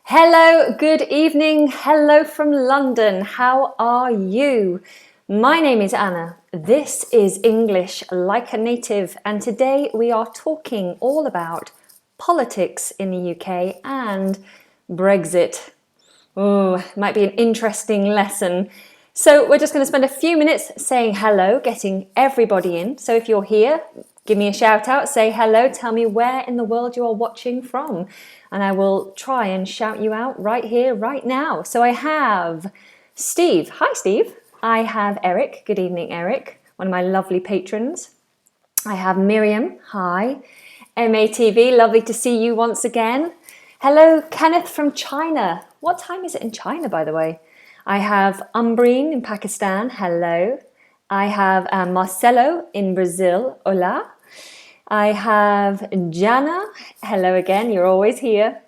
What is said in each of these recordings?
Hello, good evening. Hello from London. How are you? My name is Anna. This is English Like a Native, and today we are talking all about politics in the UK and Brexit. Oh, might be an interesting lesson. So we're just going to spend a few minutes saying hello, getting everybody in. So if you're here, give me a shout out, say hello, tell me where in the world you are watching from, and I will try and shout you out right here, right now. So I have Steve. Hi, Steve. I have Eric. Good evening, Eric, one of my lovely patrons. I have Miriam. Hi. MATV, lovely to see you once again. Hello, Kenneth from China. What time is it in China, by the way? I have Umbreen in Pakistan. Hello. I have Marcelo in Brazil. Hola. I have Jana. Hello again. You're always here.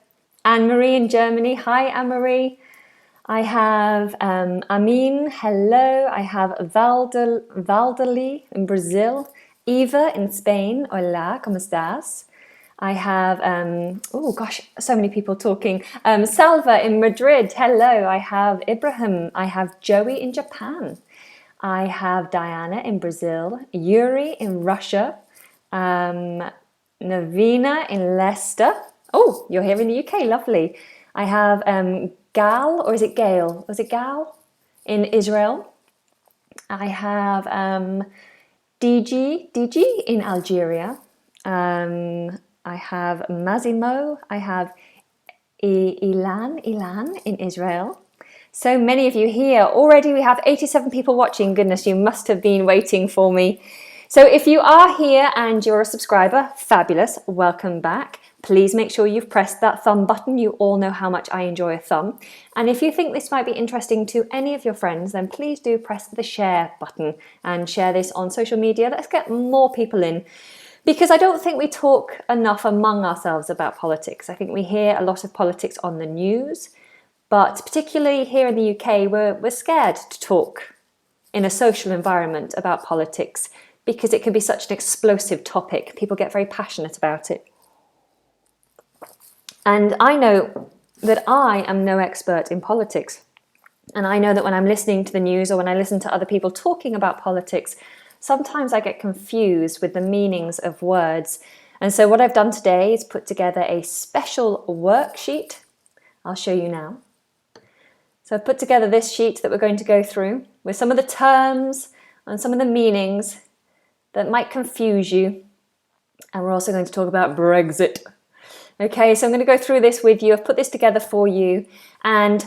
Anne-Marie in Germany. Hi, Anne-Marie. I have Amin. Hello. I have Valdeli in Brazil. Eva in Spain. Hola. ¿Cómo estás? I have, oh gosh, so many people talking. Salva in Madrid. Hello. I have Ibrahim. I have Joey in Japan. I have Diana in Brazil. Yuri in Russia. Navina in Leicester. Oh, you're here in the UK. Lovely. I have Gal, or is it Gail? Was it Gal in Israel? I have DG in Algeria. I have Mazimo. I have Ilan in Israel. So many of you here. Already we have 87 people watching. Goodness, you must have been waiting for me. So if you are here and you're a subscriber, fabulous, welcome back. Please make sure you've pressed that thumb button. You all know how much I enjoy a thumb. And if you think this might be interesting to any of your friends, then please do press the share button and share this on social media. Let's get more people in. Because I don't think we talk enough among ourselves about politics. I think we hear a lot of politics on the news, but particularly here in the UK, we're scared to talk in a social environment about politics because it can be such an explosive topic. People get very passionate about it. And I know that I am no expert in politics. And I know that when I'm listening to the news or when I listen to other people talking about politics, sometimes I get confused with the meanings of words. And so what I've done today is put together a special worksheet. I'll show you now. So I've put together this sheet that we're going to go through with some of the terms and some of the meanings that might confuse you. And we're also going to talk about Brexit. Okay, so I'm going to go through this with you. I've put this together for you. And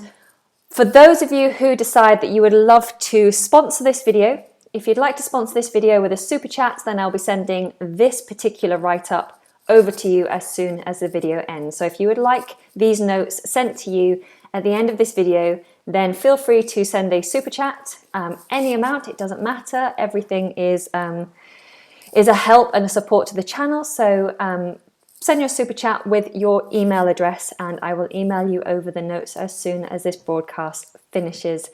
for those of you who decide that you would love to sponsor this video, if you'd like to sponsor this video with a super chat, then I'll be sending this particular write-up over to you as soon as the video ends. So if you would like these notes sent to you at the end of this video, then feel free to send a super chat, any amount, it doesn't matter. Everything is a help and a support to the channel. So send your super chat with your email address and I will email you over the notes as soon as this broadcast finishes.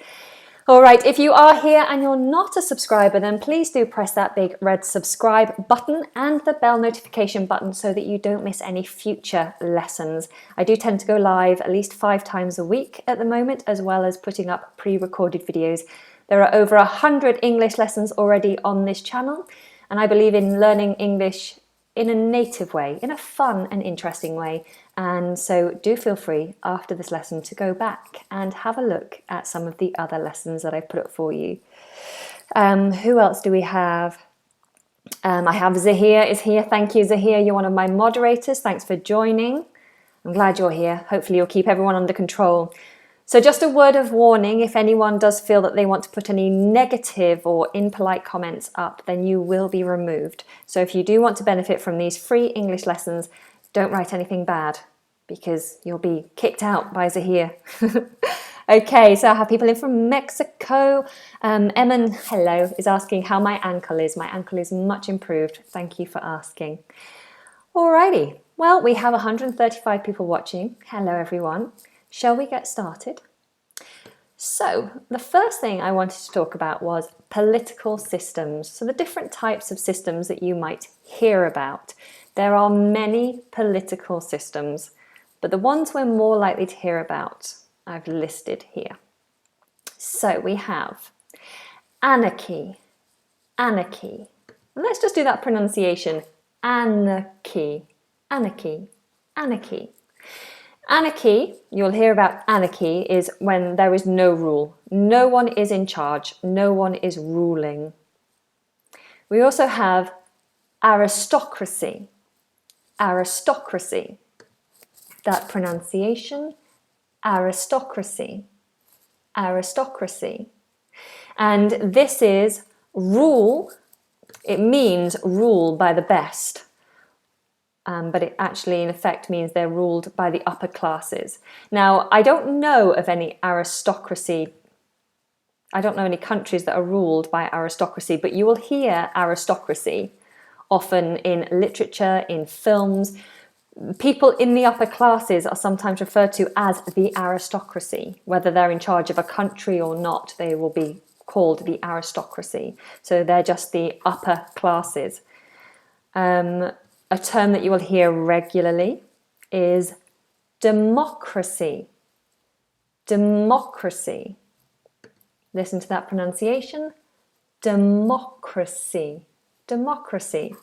All right, if you are here and you're not a subscriber, then please do press that big red subscribe button and the bell notification button so that you don't miss any future lessons. I do tend to go live at least 5 times a week at the moment, as well as putting up pre-recorded videos. There are over 100 English lessons already on this channel, and I believe in learning English in a native way, in a fun and interesting way. And so do feel free after this lesson to go back and have a look at some of the other lessons that I've put up for you. Who else do we have? I have Zahir is here. Thank you, Zahir. You're one of my moderators. Thanks for joining. I'm glad you're here. Hopefully you'll keep everyone under control. So just a word of warning, if anyone does feel that they want to put any negative or impolite comments up, then you will be removed. So if you do want to benefit from these free English lessons, don't write anything bad because you'll be kicked out by Zahir. Okay, so I have people in from Mexico. Emin, hello, is asking how my ankle is. My ankle is much improved. Thank you for asking. Alrighty, well, we have 135 people watching. Hello, everyone. Shall we get started? So the first thing I wanted to talk about was political systems. So the different types of systems that you might hear about. There are many political systems. but the ones we're more likely to hear about, I've listed here. So we have anarchy, anarchy. And let's just do that pronunciation. Anarchy, anarchy, anarchy. Anarchy, you'll hear about anarchy, is when there is no rule. No one is in charge. No one is ruling. We also have aristocracy. Aristocracy. That pronunciation, aristocracy. Aristocracy. And this is rule. It means rule by the best. But it actually, in effect, means they're ruled by the upper classes. Now, I don't know of any aristocracy. I don't know any countries that are ruled by aristocracy, but you will hear aristocracy often in literature, in films. People in the upper classes are sometimes referred to as the aristocracy. Whether they're in charge of a country or not, they will be called the aristocracy. So they're just the upper classes. A term that you will hear regularly is democracy. Democracy. Listen to that pronunciation. Democracy. Democracy.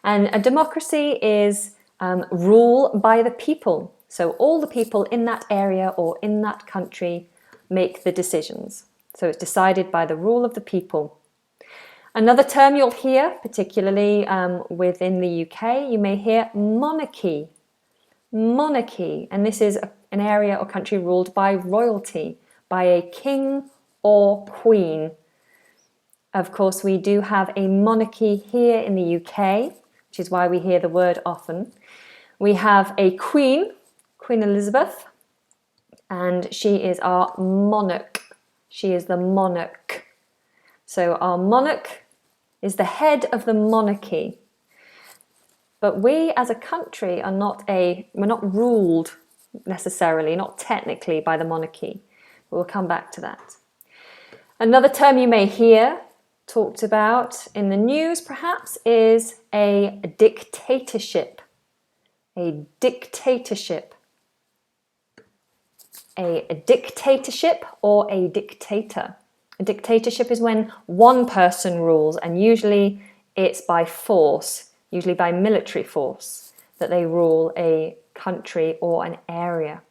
And a democracy is rule by the people. So all the people in that area or in that country make the decisions. So it's decided by the rule of the people. Another term you'll hear, particularly within the UK, you may hear monarchy. Monarchy, and this is an area or country ruled by royalty, by a king or queen. Of course, we do have a monarchy here in the UK, which is why we hear the word often. We have a queen, Queen Elizabeth, and she is our monarch. She is the monarch. So our monarch is the head of the monarchy. But we as a country are we're not ruled necessarily, not technically by the monarchy. We'll come back to that. Another term you may hear talked about in the news perhaps is a dictatorship. A dictatorship. A dictatorship or a dictator. A dictatorship is when one person rules, and usually it's by force, usually by military force, that they rule a country or an area.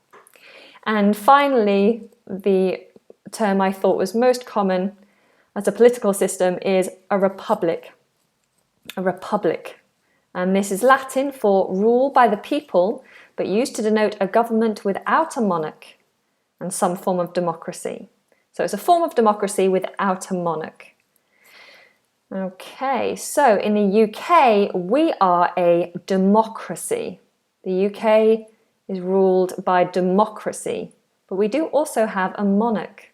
And finally, the term I thought was most common as a political system is a republic. A republic. And this is Latin for rule by the people, but used to denote a government without a monarch and some form of democracy. So it's a form of democracy without a monarch. Okay, so in the UK, we are a democracy. The UK is ruled by democracy, but we do also have a monarch.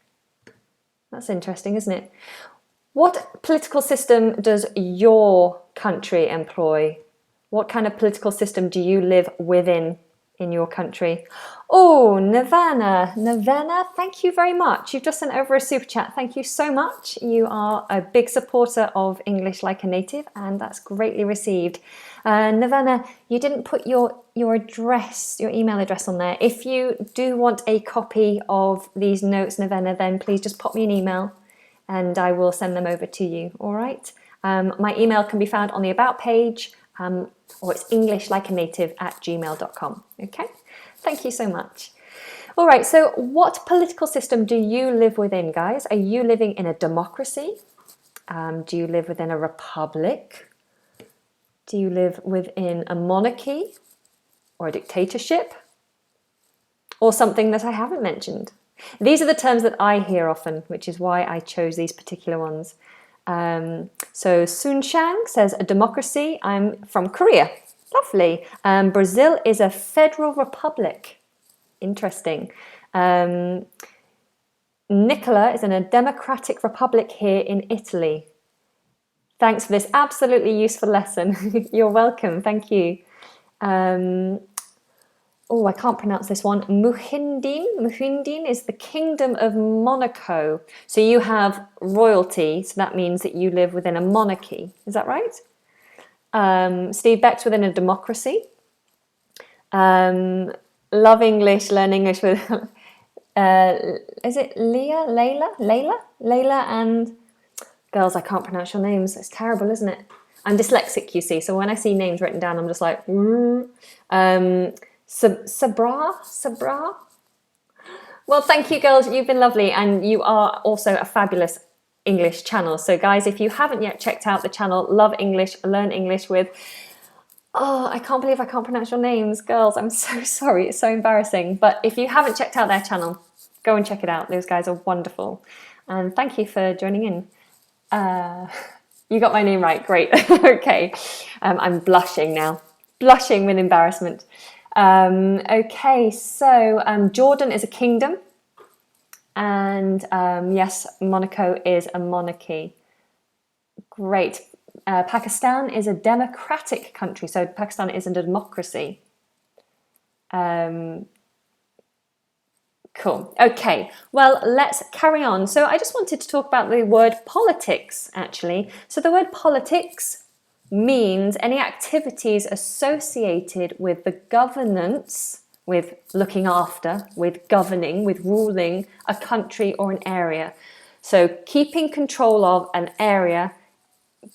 That's interesting, isn't it? What political system does your country employ? What kind of political system do you live within in your country? Oh, Nirvana, thank you very much. You've just sent over a super chat. Thank you so much. You are a big supporter of English Like a Native, and that's greatly received. Nirvana, you didn't put your address, your email address on there. If you do want a copy of these notes, Nirvana, then please just pop me an email and I will send them over to you, all right? My email can be found on the About page, or it's englishlikeanative@gmail.com, okay? Thank you so much. All right, so what political system do you live within, guys? Are you living in a democracy? Do you live within a republic? Do you live within a monarchy or a dictatorship? Or something that I haven't mentioned? These are the terms that I hear often, which is why I chose these particular ones. So Sun Shang says a democracy. I'm from Korea. Lovely. Brazil is a federal republic. Interesting. Nicola is in a democratic republic here in Italy. Thanks for this absolutely useful lesson. You're welcome. Thank you. Oh, I can't pronounce this one. Muhindin is the Kingdom of Monaco. So you have royalty, so that means that you live within a monarchy. Is that right? Steve Beck's within a democracy. Love English, learn English with, is it Layla and, girls, I can't pronounce your names. It's terrible, isn't it? I'm dyslexic, you see, so when I see names written down, I'm just like, Sabra? Well, thank you, girls. You've been lovely, and you are also a fabulous English channel. So, guys, if you haven't yet checked out the channel, Love English, Learn English with... Oh, I can't believe I can't pronounce your names, girls. I'm so sorry. It's so embarrassing. But if you haven't checked out their channel, go and check it out. Those guys are wonderful. And thank you for joining in. You got my name right. Great. Okay. I'm blushing now. Blushing with embarrassment. Okay, so Jordan is a kingdom. And yes, Monaco is a monarchy. Great. Pakistan is a democratic country, so Pakistan is a democracy. Cool. Okay, well, let's carry on. So I just wanted to talk about the word politics, actually. So the word politics means any activities associated with the governance, with looking after, with governing, with ruling a country or an area. So keeping control of an area,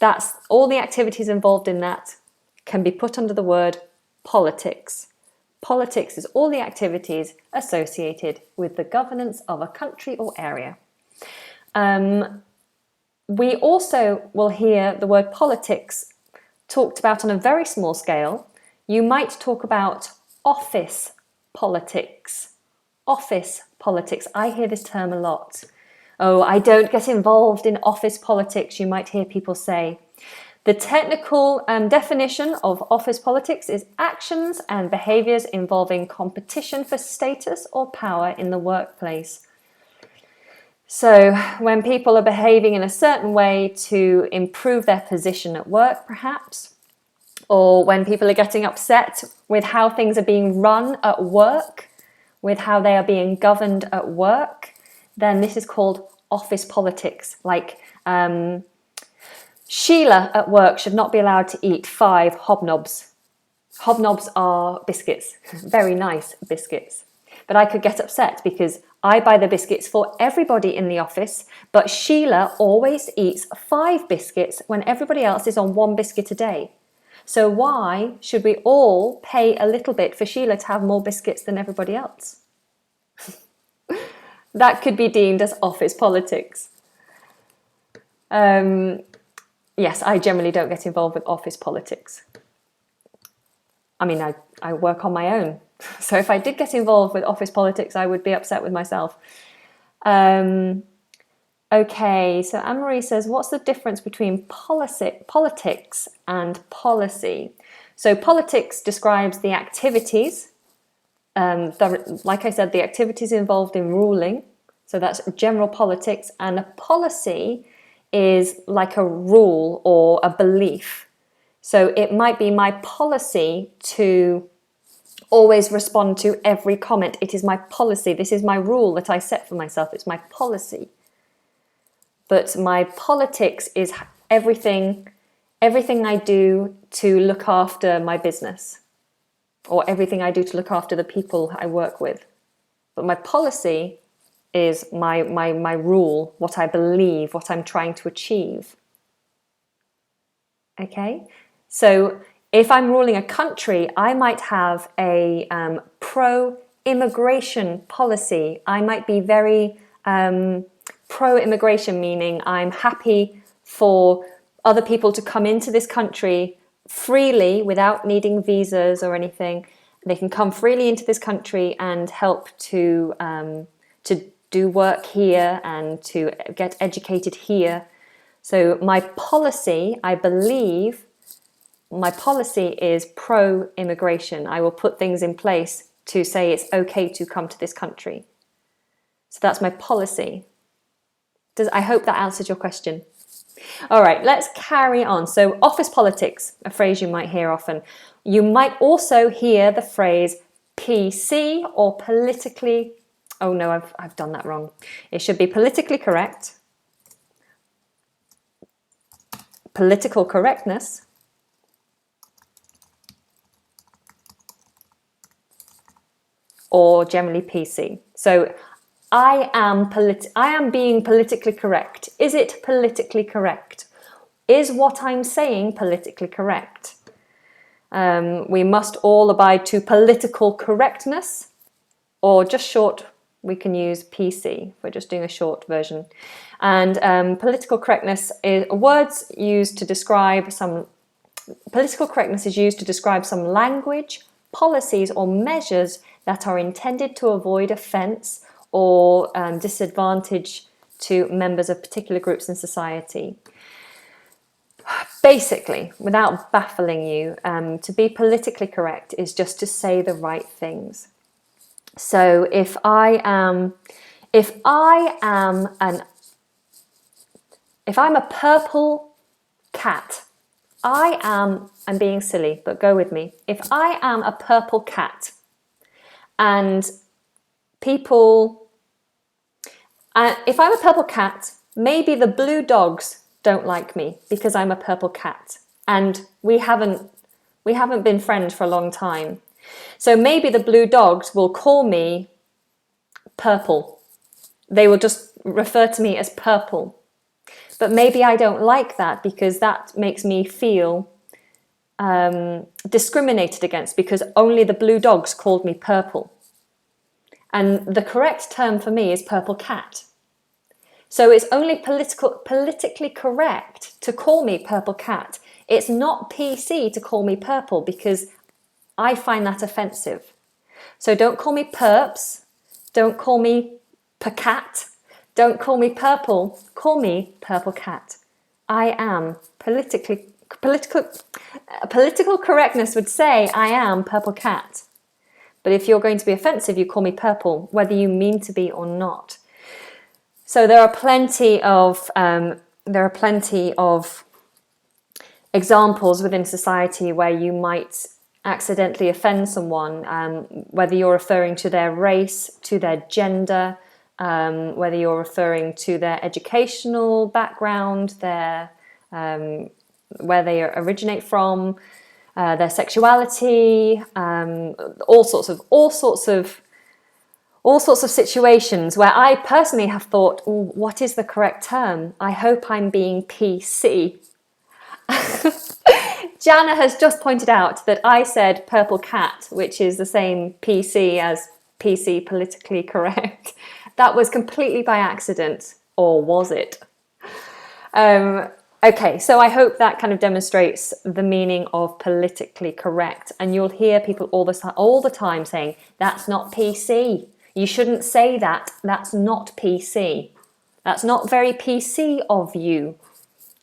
that's all the activities involved in that can be put under the word politics. Politics is all the activities associated with the governance of a country or area. We also will hear the word politics talked about on a very small scale. You might talk about office politics. Office politics. I hear this term a lot. Oh, I don't get involved in office politics, you might hear people say. The technical definition of office politics is actions and behaviours involving competition for status or power in the workplace. So when people are behaving in a certain way to improve their position at work, perhaps, or when people are getting upset with how things are being run at work, with how they are being governed at work, then this is called office politics. Like Sheila at work should not be allowed to eat 5 hobnobs. Hobnobs are biscuits, very nice biscuits. But I could get upset because I buy the biscuits for everybody in the office, but Sheila always eats 5 biscuits when everybody else is on 1 biscuit a day. So why should we all pay a little bit for Sheila to have more biscuits than everybody else? That could be deemed as office politics. Yes, I generally don't get involved with office politics. I mean, I work on my own. So if I did get involved with office politics, I would be upset with myself. Okay, so Anne-Marie says, what's the difference between politics and policy? So politics describes the activities, like I said, the activities involved in ruling. So that's general politics, and a policy is like a rule or a belief. So it might be my policy to always respond to every comment. It is my policy. This is my rule that I set for myself. It's my policy. But my politics is everything I do to look after my business, or everything I do to look after the people I work with. But my policy is my rule, what I believe, what I'm trying to achieve. Okay? So if I'm ruling a country, I might have a pro-immigration policy. I might be very pro-immigration, meaning I'm happy for other people to come into this country freely without needing visas or anything. They can come freely into this country and help to do work here and to get educated here. So my policy, I believe, my policy is pro-immigration. I will put things in place to say it's okay to come to this country. So that's my policy. I hope that answers your question. All right, let's carry on. So office politics, a phrase you might hear often. You might also hear the phrase PC or politically, oh no, I've done that wrong. It should be politically correct, political correctness, or generally PC. So I am being politically correct. Is it politically correct? Is what I'm saying politically correct? We must all abide to political correctness, or just short, we can use PC. We're just doing a short version. And political correctness is words used to describe some. Political correctness is used to describe some language, policies, or measures that are intended to avoid offence or disadvantage to members of particular groups in society. Basically, without baffling you, to be politically correct is just to say the right things. So if I'm a purple cat, I'm being silly, but go with me. If I am a purple cat and if I'm a purple cat, maybe the blue dogs don't like me because I'm a purple cat and we haven't been friends for a long time. So maybe the blue dogs will call me purple. They will just refer to me as purple. But maybe I don't like that because that makes me feel discriminated against because only the blue dogs called me purple. And the correct term for me is purple cat. So it's only politically correct to call me purple cat. It's not PC to call me purple because I find that offensive. So don't call me perps. Don't call me cat. Don't call me purple. Call me purple cat. I am political correctness would say I am purple cat. But if you're going to be offensive, you call me purple, whether you mean to be or not. So there are plenty of examples within society where you might accidentally offend someone, whether you're referring to their race, to their gender, whether you're referring to their educational background, their where they originate from, their sexuality, all sorts of situations where I personally have thought, what is the correct term? I hope I'm being PC. Jana has just pointed out that I said purple cat, which is the same PC as PC politically correct. That was completely by accident, or was it? Okay, so I hope that kind of demonstrates the meaning of politically correct. And you'll hear people all the time saying, that's not PC. You shouldn't say that. That's not PC. That's not very PC of you.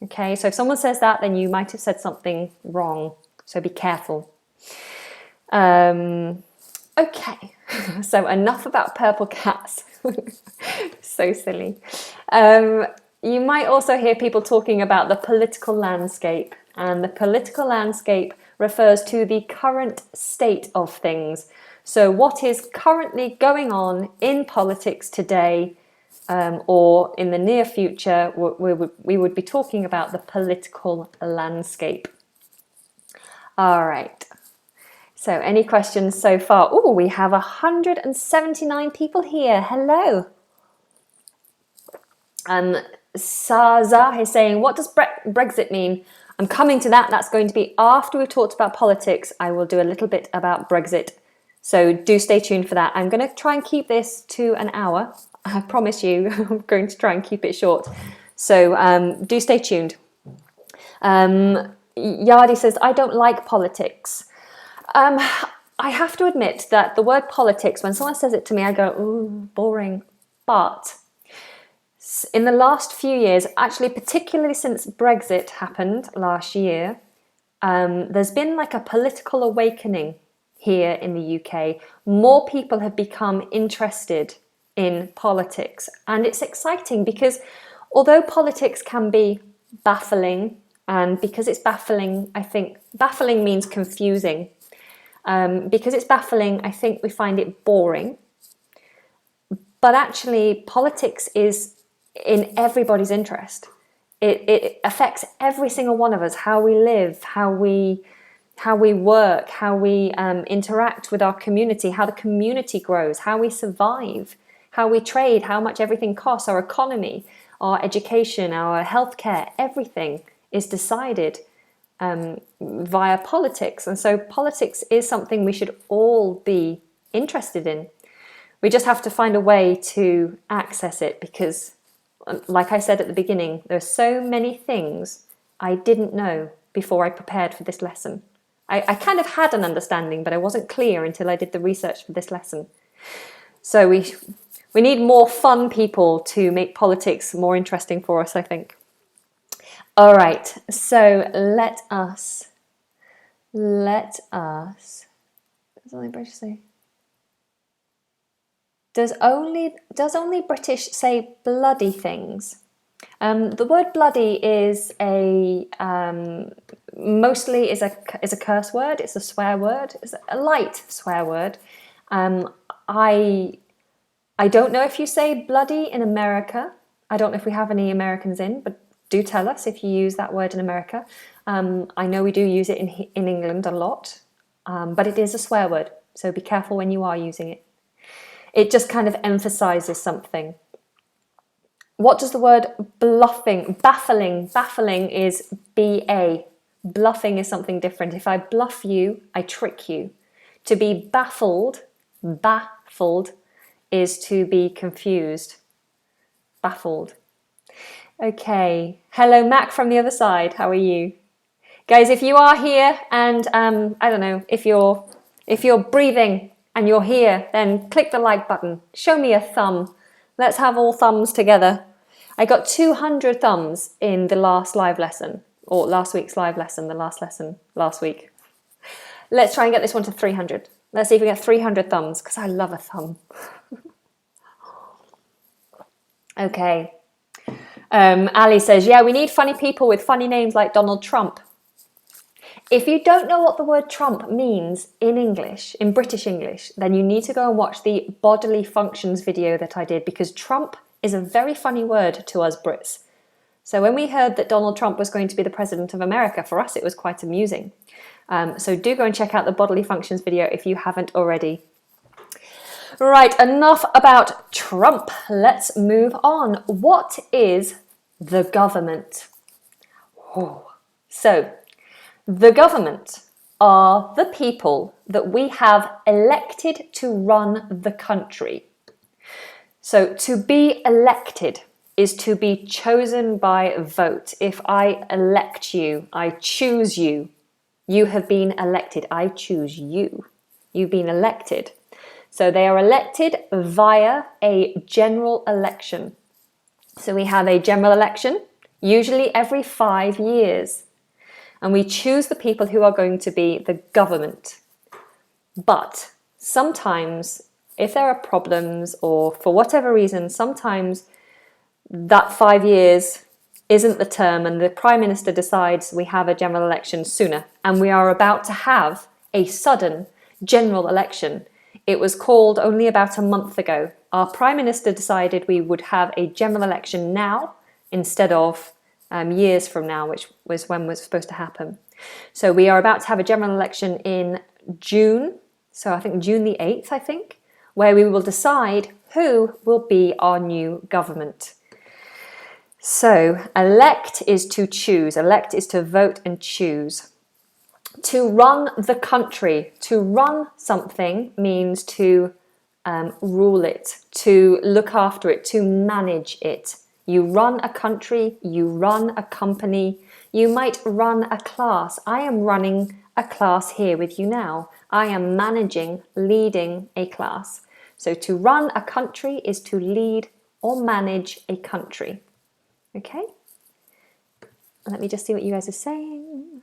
Okay, so if someone says that, then you might have said something wrong. So be careful. Okay, so enough about purple cats. So silly. You might also hear people talking about the political landscape, and the political landscape refers to the current state of things. So what is currently going on in politics today, or in the near future, we would be talking about the political landscape. All right. So any questions so far? Oh, we have 179 people here. Hello. Sazah is saying, what does Brexit mean? I'm coming to that. That's going to be after we've talked about politics. I will do a little bit about Brexit. So do stay tuned for that. I'm going to try and keep this to an hour. I promise you, I'm going to try and keep it short. So do stay tuned. Yardi says, I don't like politics. I have to admit that the word politics, when someone says it to me, I go, ooh, boring. But in the last few years, actually particularly since Brexit happened last year, there's been like a political awakening here in the UK. More people have become interested in politics, and it's exciting because although politics can be baffling, and because it's baffling, I think baffling means confusing. Because it's baffling, I think we find it boring. But actually, politics is in everybody's interest. It affects every single one of us, how we live, how we how we work, how we interact with our community, how the community grows, how we survive, how we trade, how much everything costs, our economy, our education, our healthcare, everything is decided via politics. And so politics is something we should all be interested in. We just have to find a way to access it because, like I said at the beginning, there are so many things I didn't know before I prepared for this lesson. I kind of had an understanding, but I wasn't clear until I did the research for this lesson. So we need more fun people to make politics more interesting for us, I think. All right, so let us, does only British say? Does only British say bloody things? The word bloody is mostly is a curse word. It's a swear word. It's a light swear word. I don't know if you say bloody in America. I don't know if we have any Americans in, but do tell us if you use that word in America. I know we do use it in England a lot, but it is a swear word, so be careful when you are using it. It just kind of emphasizes something. What does the word baffling is BA. Bluffing is something different. If I bluff you, I trick you. To be baffled is to be confused. Baffled. Okay. Hello, Mac from the other side. How are you? Guys, if you are here and I don't know, if you're breathing and you're here, then click the like button. Show me a thumb. Let's have all thumbs together. I got 200 thumbs in the last live lesson, or last week's live lesson, the last lesson last week. Let's try and get this one to 300. Let's see if we get 300 thumbs, because I love a thumb. Okay. Ali says, yeah, we need funny people with funny names like Donald Trump. If you don't know what the word Trump means in English, in British English, then you need to go and watch the bodily functions video that I did, because Trump is a very funny word to us Brits. So when we heard that Donald Trump was going to be the president of America, for us it was quite amusing. So do go and check out the bodily functions video if you haven't already. Right, enough about Trump. Let's move on. What is the government? Oh. So, the government are the people that we have elected to run the country. So to be elected is to be chosen by vote. If I elect you, I choose you. You have been elected. I choose you. You've been elected. So they are elected via a general election. So we have a general election, usually every 5 years. And we choose the people who are going to be the government. But sometimes, if there are problems or for whatever reason, sometimes that 5 years isn't the term and the Prime Minister decides we have a general election sooner, and we are about to have a sudden general election. It was called only about a month ago. Our Prime Minister decided we would have a general election now instead of years from now, which was when was supposed to happen. So we are about to have a general election in June, so I think June the 8th, I think, where we will decide who will be our new government. So elect is to choose, elect is to vote and choose. To run the country, to run something means to rule it, to look after it, to manage it. You run a country, you run a company, you might run a class. I am running a class here with you now. I am managing, leading a class. So to run a country is to lead or manage a country. Okay? Let me just see what you guys are saying.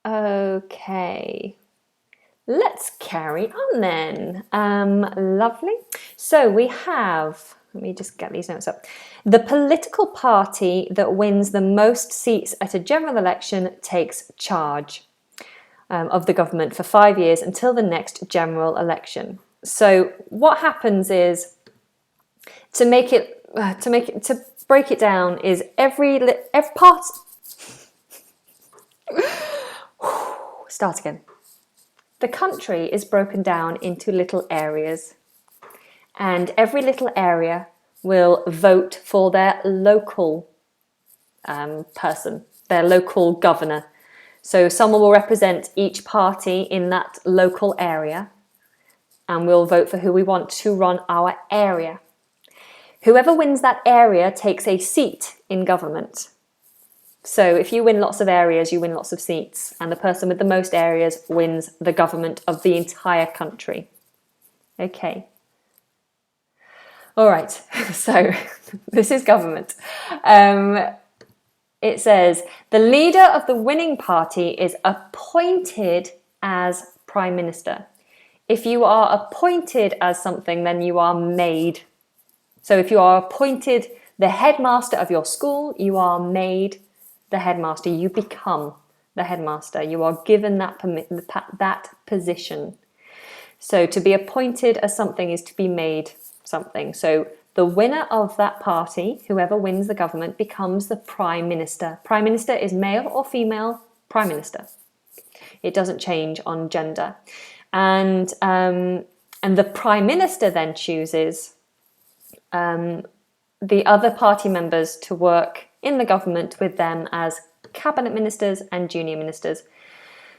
Okay. Let's carry on then. Lovely. So we have, let me just get these notes up. The political party that wins the most seats at a general election takes charge of the government for 5 years until the next general election. So what happens is, to make it to break it down is every part. Start again. The country is broken down into little areas, and every little area will vote for their local person, their local governor. So someone will represent each party in that local area, and we'll vote for who we want to run our area. Whoever wins that area takes a seat in government. So if you win lots of areas, you win lots of seats, and the person with the most areas wins the government of the entire country. Okay. All right, so this is government. It says, the leader of the winning party is appointed as Prime Minister. If you are appointed as something, then you are made. So if you are appointed the headmaster of your school, you are made the headmaster. You become the headmaster. You are given that position. So to be appointed as something is to be made something. So the winner of that party, whoever wins the government, becomes the Prime Minister. Prime Minister is male or female Prime Minister. It doesn't change on gender. And the Prime Minister then chooses the other party members to work in the government with them as cabinet ministers and junior ministers.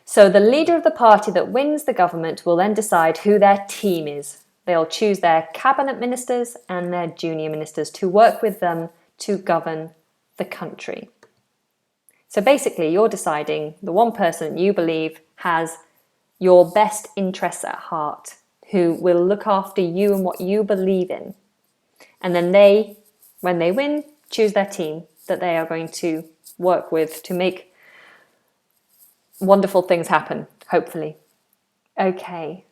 So the leader of the party that wins the government will then decide who their team is. They'll choose their cabinet ministers and their junior ministers to work with them to govern the country. So basically, you're deciding the one person you believe has your best interests at heart, who will look after you and what you believe in. And then they, when they win, choose their team that they are going to work with to make wonderful things happen, hopefully. Okay.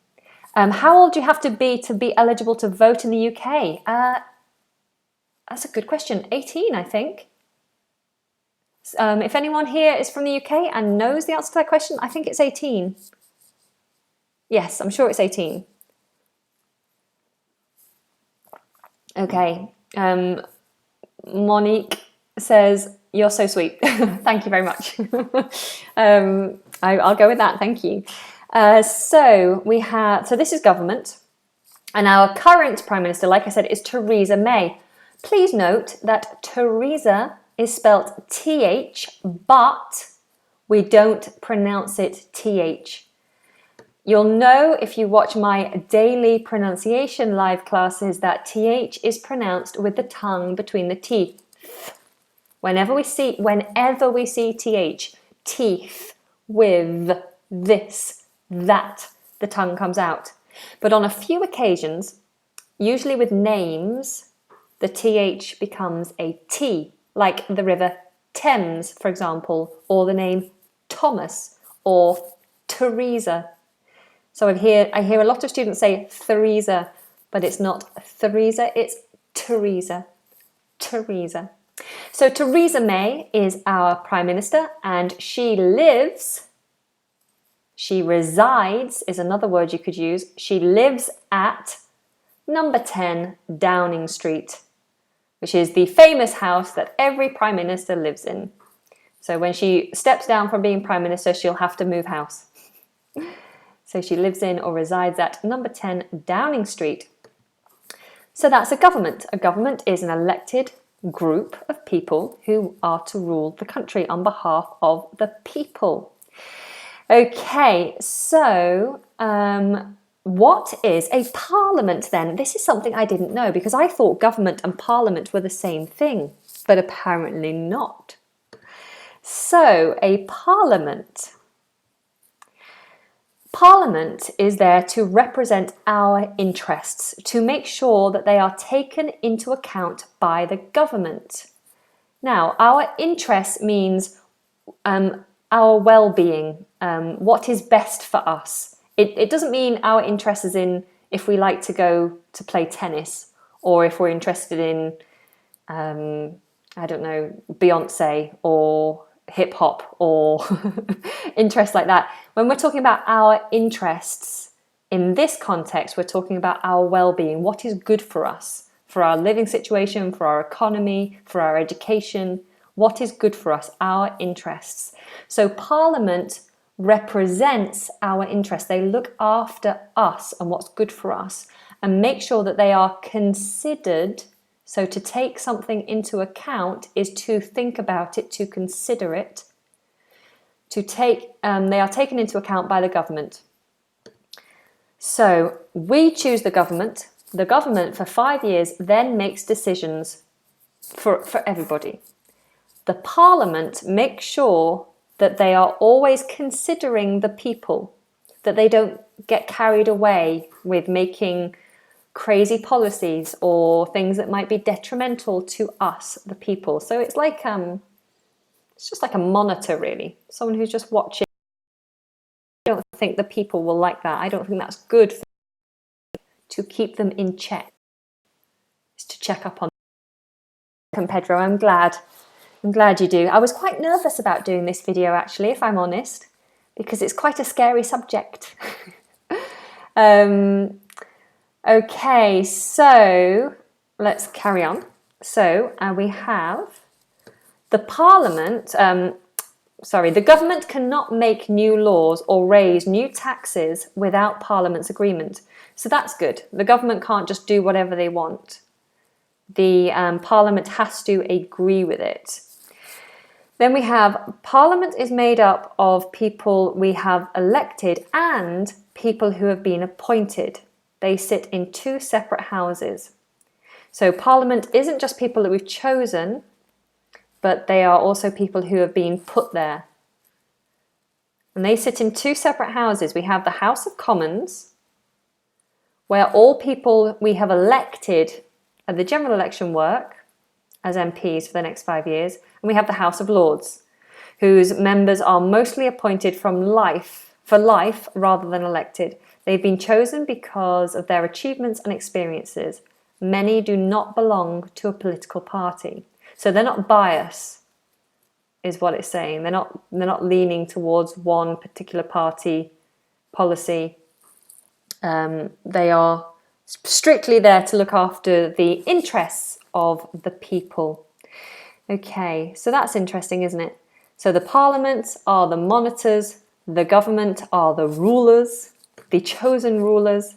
How old do you have to be eligible to vote in the UK? That's a good question. 18, I think. If anyone here is from the UK and knows the answer to that question, I think it's 18. Yes, I'm sure it's 18. Okay. Monique says, you're so sweet. Thank you very much. I'll go with that. Thank you. So this is government, and our current Prime Minister, like I said, is Theresa May. Please note that Theresa is spelt TH, but we don't pronounce it TH. You'll know if you watch my daily pronunciation live classes that TH is pronounced with the tongue between the teeth. Whenever we see TH, teeth, with, this, that, the tongue comes out. But on a few occasions, usually with names, the TH becomes a T, like the river Thames, for example, or the name Thomas or Teresa. So I hear a lot of students say Theresa, but it's not Theresa, it's Teresa. Teresa. So Theresa May is our Prime Minister, and she resides is another word you could use. She lives at number 10 Downing Street, which is the famous house that every Prime Minister lives in. So when she steps down from being Prime Minister, she'll have to move house. So she lives in or resides at number 10 Downing Street. So that's a government. A government is an elected group of people who are to rule the country on behalf of the people. Okay, so what is a parliament then? This is something I didn't know because I thought government and parliament were the same thing, but apparently not. So a parliament. Parliament is there to represent our interests, to make sure that they are taken into account by the government. Now, our interests means our well-being, what is best for us. It doesn't mean our interest is in if we like to go to play tennis or if we're interested in, I don't know, Beyonce or hip hop or interests like that. When we're talking about our interests in this context, we're talking about our well-being, what is good for us for our living situation, for our economy, for our education. What is good for us, our interests. So Parliament represents our interests. They look after us and what's good for us and make sure that they are considered. So to take something into account is to think about it, to consider it, they are taken into account by the government. So we choose the government. The government for 5 years then makes decisions for everybody. The Parliament makes sure that they are always considering the people, that they don't get carried away with making crazy policies or things that might be detrimental to us, the people. So it's like it's just like a monitor, really, someone who's just watching. I don't think the people will like that. I don't think that's good for to keep them in check. Is to check up on them. Pedro, I'm glad you do. I was quite nervous about doing this video, actually, if I'm honest, because it's quite a scary subject. Okay, so let's carry on. So we have the Parliament, the government cannot make new laws or raise new taxes without Parliament's agreement. So that's good. The government can't just do whatever they want. The Parliament has to agree with it. Then we have Parliament is made up of people we have elected and people who have been appointed. They sit in two separate houses. So Parliament isn't just people that we've chosen, but they are also people who have been put there. And they sit in two separate houses. We have the House of Commons, where all people we have elected at the general election work as MPs for the next 5 years. And we have the House of Lords, whose members are mostly appointed for life rather than elected. They've been chosen because of their achievements and experiences. Many do not belong to a political party. So they're not biased, is what it's saying. They're not leaning towards one particular party policy. They are strictly there to look after the interests of the people. Okay, so that's interesting, isn't it? So the Parliament are the monitors, the government are the rulers, the chosen rulers.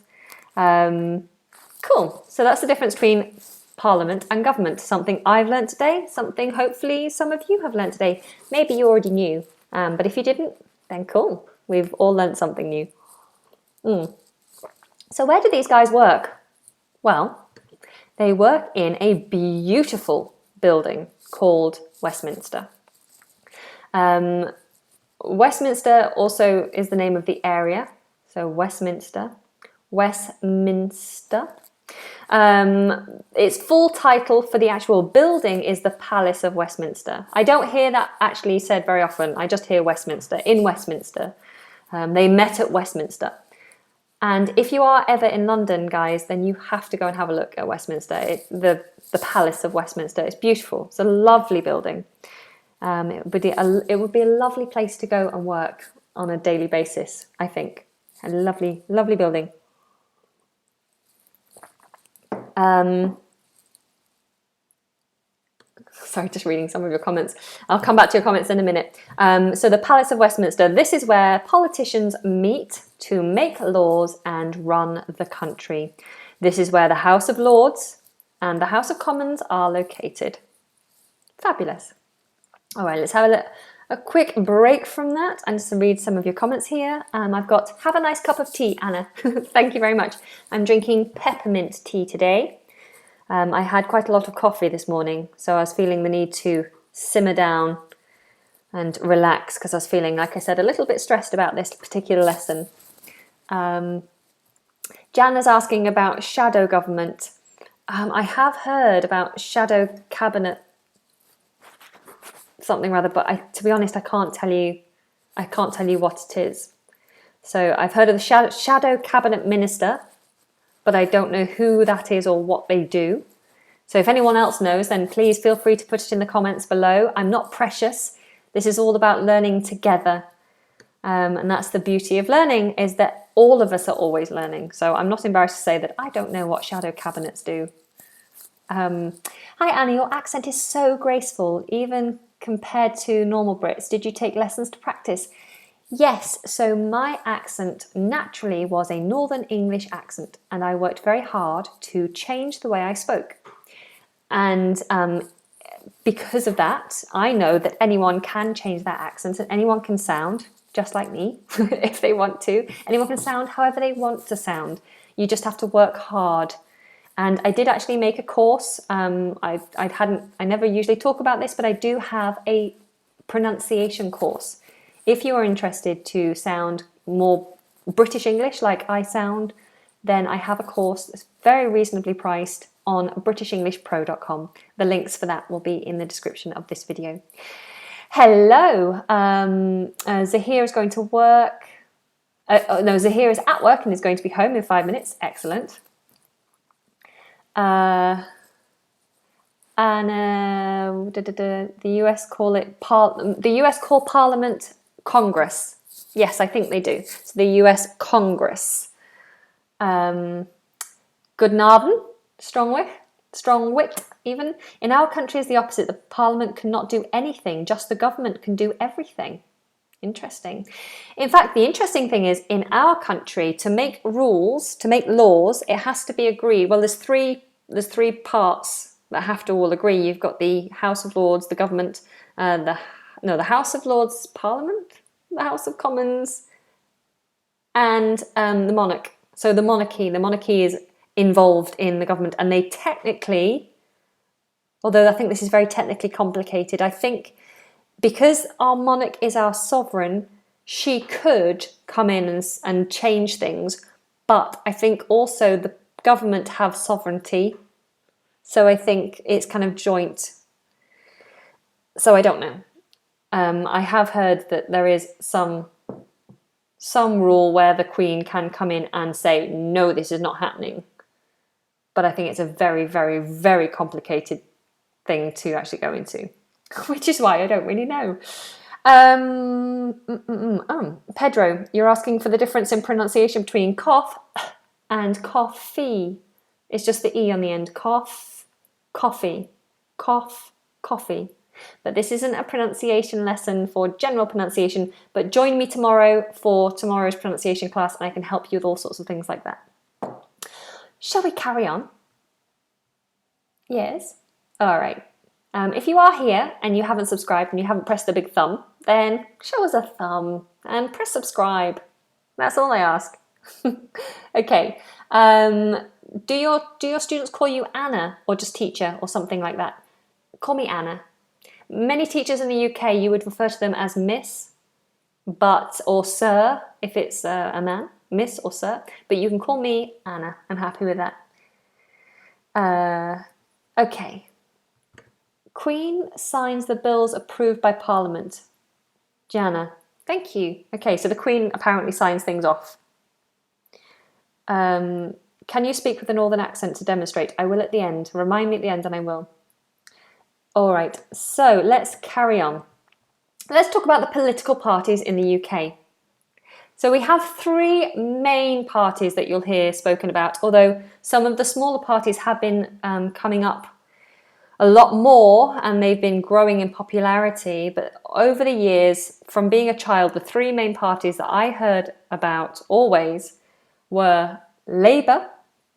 Cool, so that's the difference between Parliament and government. Something I've learnt today, something hopefully some of you have learnt today. Maybe you already knew, but if you didn't, then cool. We've all learnt something new. So where do these guys work? Well, they work in a beautiful building called Westminster. Westminster also is the name of the area. So Westminster. Its full title for the actual building is the Palace of Westminster. I don't hear that actually said very often. I just hear Westminster, in Westminster. They met at Westminster. And if you are ever in London, guys, then you have to go and have a look at Westminster, the Palace of Westminster. It's beautiful. It's a lovely building. It would be a lovely place to go and work on a daily basis, I think. A lovely, lovely building. Sorry, just reading some of your comments. I'll come back to your comments in a minute. So the Palace of Westminster, this is where politicians meet to make laws and run the country. This is where the House of Lords and the House of Commons are located. Fabulous. All right, let's have a quick break from that and just read some of your comments here. I've got, have a nice cup of tea, Anna. Thank you very much. I'm drinking peppermint tea today. I had quite a lot of coffee this morning, so I was feeling the need to simmer down and relax because I was feeling, like I said, a little bit stressed about this particular lesson. Jan is asking about shadow government. I have heard about shadow cabinet something rather, but to be honest, I can't tell you what it is. So I've heard of the shadow cabinet minister, but I don't know who that is or what they do. So if anyone else knows, then please feel free to put it in the comments below. I'm not precious. This is all about learning together. And that's the beauty of learning, is that all of us are always learning. So I'm not embarrassed to say that I don't know what shadow cabinets do. Hi Annie, your accent is so graceful, even compared to normal Brits. Did you take lessons to practice? Yes, so my accent naturally was a Northern English accent, and I worked very hard to change the way I spoke. And because of that, I know that anyone can change their accent and anyone can sound just like me if they want to. Anyone can sound however they want to sound. You just have to work hard. And I did actually make a course. I never usually talk about this, but I do have a pronunciation course. If you are interested to sound more British English like I sound, then I have a course that's very reasonably priced on britishenglishpro.com. The links for that will be in the description of this video. Hello, Zahir is going to work. No, Zahir is at work and is going to be home in 5 minutes. Excellent. And the US call it the US call Parliament Congress. Yes, I think they do. So the US Congress. Guten Abend, strong-wit even. In our country is the opposite. The Parliament cannot do anything, just the government can do everything. Interesting. In fact, the interesting thing is in our country, to make rules, to make laws, it has to be agreed. Well, there's three parts that have to all agree. You've got the House of Lords, the government, the House of Lords, Parliament, the House of Commons, and the monarch. So the monarchy is involved in the government, and they technically, although I think this is very technically complicated, I think because our monarch is our sovereign, she could come in and change things, but I think also the government have sovereignty, so I think it's kind of joint. So I don't know. I have heard that there is some rule where the Queen can come in and say, no, this is not happening. But I think it's a very, very, very complicated thing to actually go into, which is why I don't really know. Pedro, you're asking for the difference in pronunciation between cough and coffee. It's just the E on the end. Cough, coffee, cough, coffee. But this isn't a pronunciation lesson for general pronunciation, but join me tomorrow for tomorrow's pronunciation class and I can help you with all sorts of things like that. Shall we carry on? Yes? All right. If you are here and you haven't subscribed and you haven't pressed the big thumb, then show us a thumb and press subscribe. That's all I ask. Okay. Do your students call you Anna or just teacher or something like that? Call me Anna. Many teachers in the UK, you would refer to them as Miss, or Sir if it's a man, Miss or Sir. But you can call me Anna. I'm happy with that. Okay. Queen signs the bills approved by Parliament. Jana, thank you. Okay, so the Queen apparently signs things off. Can you speak with a northern accent to demonstrate? I will at the end. Remind me at the end and I will. All right, so let's carry on. Let's talk about the political parties in the UK. So we have three main parties that you'll hear spoken about, although some of the smaller parties have been coming up a lot more and they've been growing in popularity. But over the years, from being a child, the three main parties that I heard about always were Labour,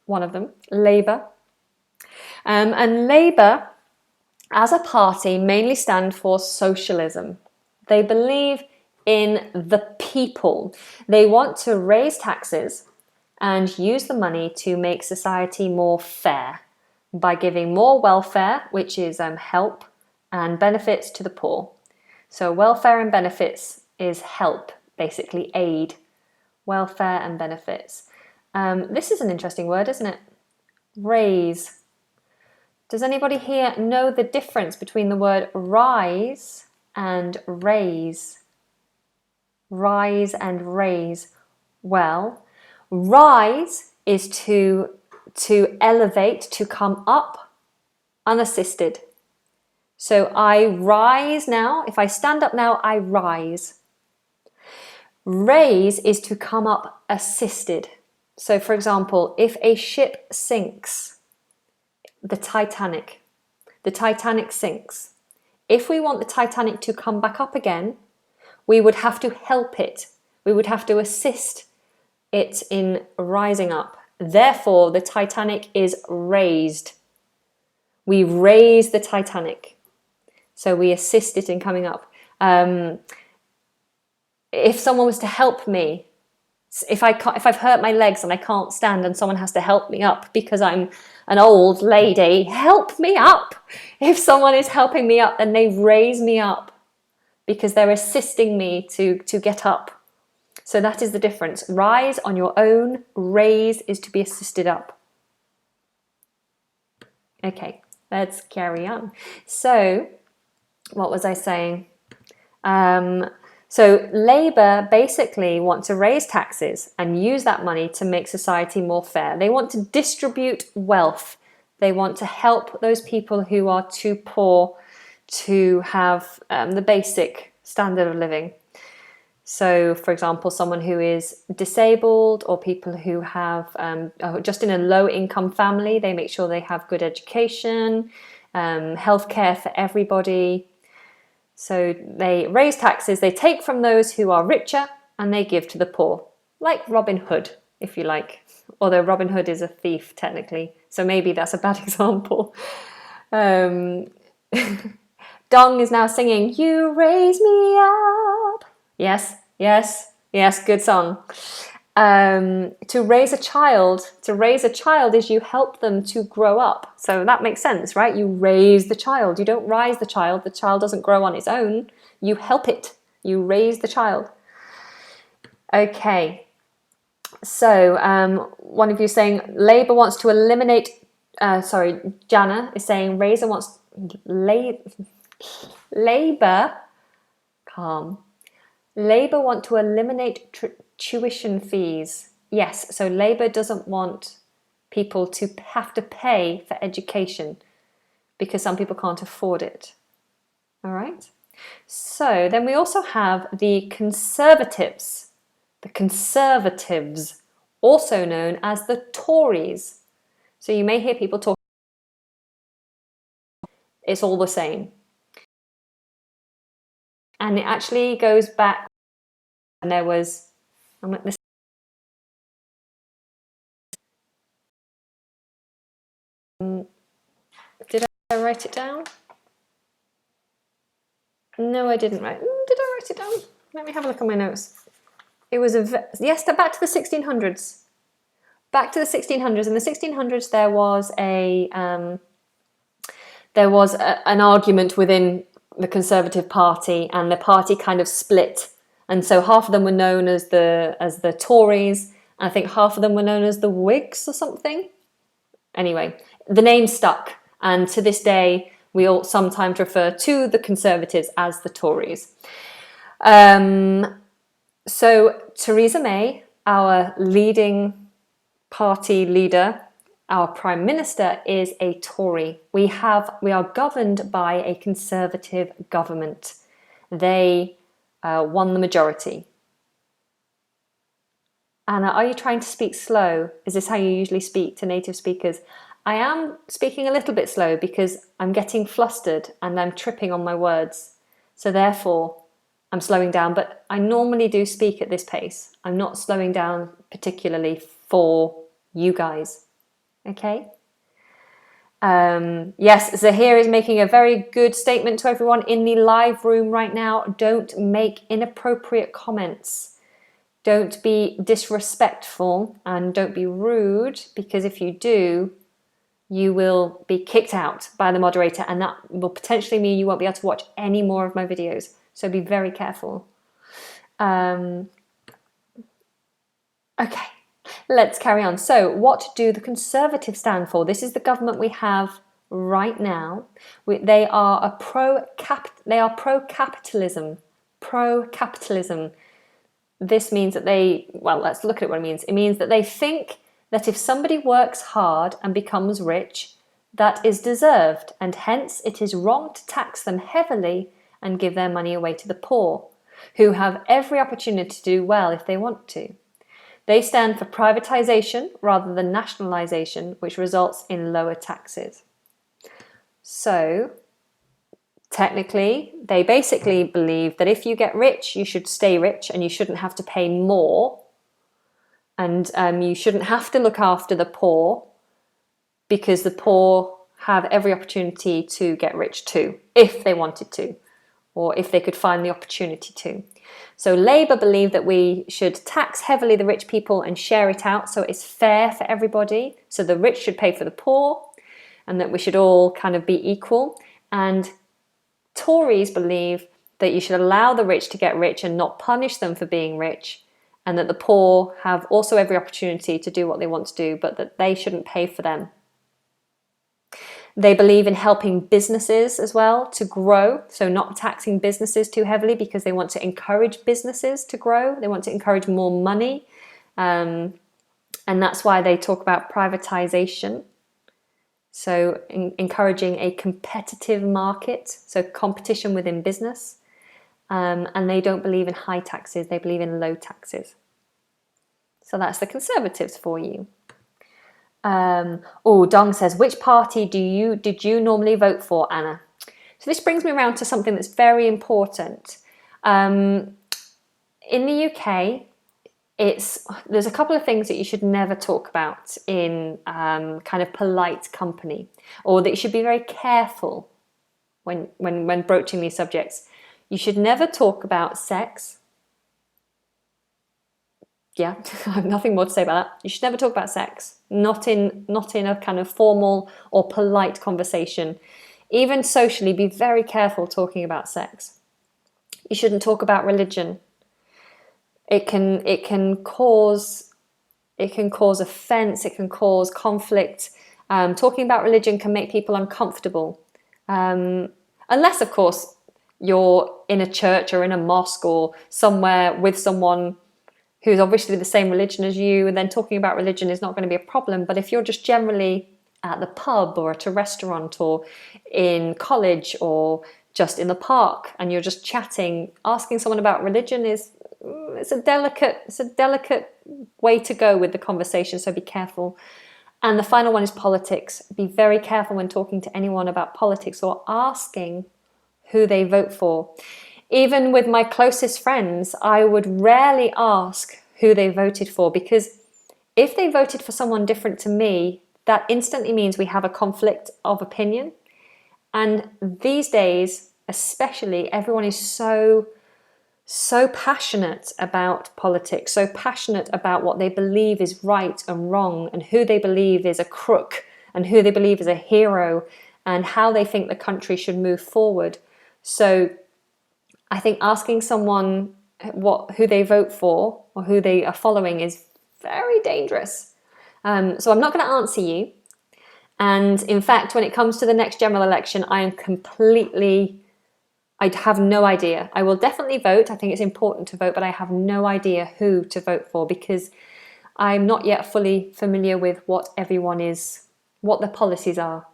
one of them, Labour. And Labour, as a party, mainly stand for socialism. They believe in the people. They want to raise taxes and use the money to make society more fair by giving more welfare, which is help, and benefits to the poor. So welfare and benefits is help, basically aid. Welfare and benefits. This is an interesting word, isn't it? Raise. Does anybody here know the difference between the word rise and raise? Rise and raise. Well, rise is to elevate, to come up unassisted. So I rise now. If I stand up now, I rise. Raise is to come up assisted. So for example, if a ship sinks, the Titanic. The Titanic sinks. If we want the Titanic to come back up again, we would have to help it. We would have to assist it in rising up. Therefore, the Titanic is raised. We raise the Titanic. So we assist it in coming up. If someone was to help me, if I've hurt my legs and I can't stand and someone has to help me up because I'm an old lady, help me up. If someone is helping me up, then they raise me up because they're assisting me to get up. So that is the difference. Rise on your own, raise is to be assisted up. Okay, let's carry on. So, what was I saying? So Labour basically want to raise taxes and use that money to make society more fair. They want to distribute wealth. They want to help those people who are too poor to have the basic standard of living. So, for example, someone who is disabled or people who have just in a low-income family, they make sure they have good education, healthcare for everybody. So they raise taxes, they take from those who are richer and they give to the poor, like Robin Hood, if you like. Although Robin Hood is a thief, technically, so maybe that's a bad example. Dong is now singing, "You raise me up." Yes, yes, yes, good song. To raise a child is you help them to grow up. So that makes sense, right? You raise the child. You don't rise the child doesn't grow on its own. You help it. You raise the child. Okay. So one of you saying Labour wants to eliminate, Jana is saying Labour, calm. Labour want to eliminate tuition fees. Yes, so Labour doesn't want people to have to pay for education because some people can't afford it. All right. So then we also have the Conservatives. The Conservatives, also known as the Tories. So you may hear people talk. It's all the same. And it actually goes back, and there was, did I write it down? No, I didn't write. Did I write it down? Let me have a look at my notes. It was yes, back to the 1600s. Back to the 1600s. In the 1600s, there was an argument within the Conservative Party, and the party kind of split. And so half of them were known as the Tories, and I think half of them were known as the Whigs or something. Anyway, the name stuck, and to this day, we all sometimes refer to the Conservatives as the Tories. So Theresa May, our leading party leader, our Prime Minister, is a Tory. We are governed by a Conservative government. They won the majority. Anna, are you trying to speak slow? Is this how you usually speak to native speakers? I am speaking a little bit slow because I'm getting flustered and I'm tripping on my words. So therefore, I'm slowing down, but I normally do speak at this pace. I'm not slowing down particularly for you guys. Okay? Yes, Zahir is making a very good statement to everyone in the live room right now. Don't make inappropriate comments. Don't be disrespectful and don't be rude, because if you do, you will be kicked out by the moderator, and that will potentially mean you won't be able to watch any more of my videos. So be very careful. Okay, let's carry on. So what do the Conservatives stand for? This is the government we have right now. They are pro-capitalism. Pro-capitalism. This means that let's look at what it means. It means that they think that if somebody works hard and becomes rich, that is deserved, and hence it is wrong to tax them heavily and give their money away to the poor, who have every opportunity to do well if they want to. They stand for privatization rather than nationalization, which results in lower taxes. So technically, they basically believe that if you get rich, you should stay rich and you shouldn't have to pay more. And you shouldn't have to look after the poor, because the poor have every opportunity to get rich too, if they wanted to, or if they could find the opportunity to. So Labour believe that we should tax heavily the rich people and share it out so it's fair for everybody. So the rich should pay for the poor, and that we should all kind of be equal. And Tories believe that you should allow the rich to get rich and not punish them for being rich, and that the poor have also every opportunity to do what they want to do, but that they shouldn't pay for them. They believe in helping businesses as well to grow, so not taxing businesses too heavily, because they want to encourage businesses to grow. They want to encourage more money, and that's why they talk about privatization. So encouraging a competitive market, so competition within business. And they don't believe in high taxes, they believe in low taxes. So that's the Conservatives for you. Dong says, which party did you normally vote for, Anna? So this brings me around to something that's very important. In the UK, there's a couple of things that you should never talk about in kind of polite company, or that you should be very careful when broaching these subjects. You should never talk about sex. Yeah, I have nothing more to say about that. You should never talk about sex, not in a kind of formal or polite conversation. Even socially, be very careful talking about sex. You shouldn't talk about religion. It can cause offense. It can cause conflict. Talking about religion can make people uncomfortable, unless, of course, you're in a church or in a mosque or somewhere with someone who's obviously the same religion as you, and then talking about religion is not going to be a problem. But if you're just generally at the pub or at a restaurant or in college or just in the park and you're just chatting, asking someone about religion it's a delicate way to go with the conversation, so be careful. And the final one is politics. Be very careful when talking to anyone about politics or asking who they vote for. Even with my closest friends, I would rarely ask who they voted for, because if they voted for someone different to me, that instantly means we have a conflict of opinion. And these days, especially, everyone is so passionate about politics, so passionate about what they believe is right and wrong, and who they believe is a crook, and who they believe is a hero, and how they think the country should move forward. So I think asking someone who they vote for or who they are following is very dangerous. So I'm not going to answer you. And in fact, when it comes to the next general election, I have no idea. I will definitely vote. I think it's important to vote, but I have no idea who to vote for, because I'm not yet fully familiar with what the policies are.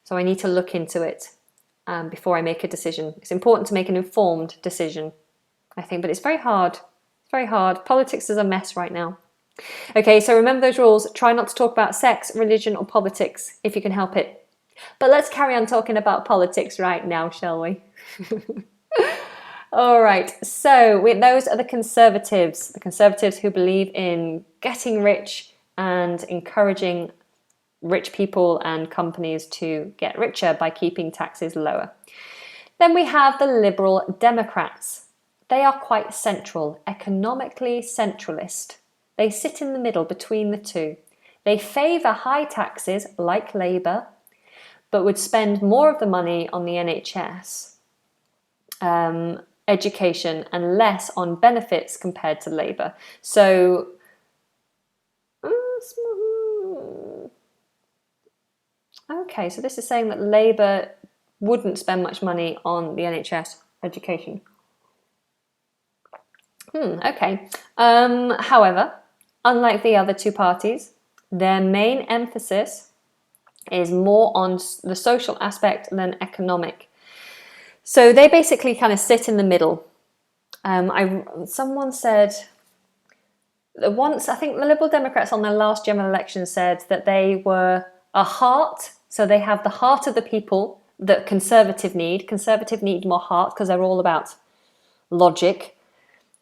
So I need to look into it before I make a decision. It's important to make an informed decision, I think, but it's very hard. It's very hard. Politics is a mess right now. Okay, so remember those rules. Try not to talk about sex, religion, or politics if you can help it. But let's carry on talking about politics right now, shall we? All right, so those are the Conservatives who believe in getting rich and encouraging rich people and companies to get richer by keeping taxes lower. Then we have the Liberal Democrats. They are quite central, economically centralist. They sit in the middle between the two. They favour high taxes, like Labour, but would spend more of the money on the NHS, education, and less on benefits compared to Labour. So, okay, so this is saying that Labour wouldn't spend much money on the NHS education. Okay. However, unlike the other two parties, their main emphasis is more on the social aspect than economic. So they basically kind of sit in the middle. Someone said once, I think the Liberal Democrats on their last general election said that they were a heart, so they have the heart of the people that Conservative need. Conservative need more heart because they're all about logic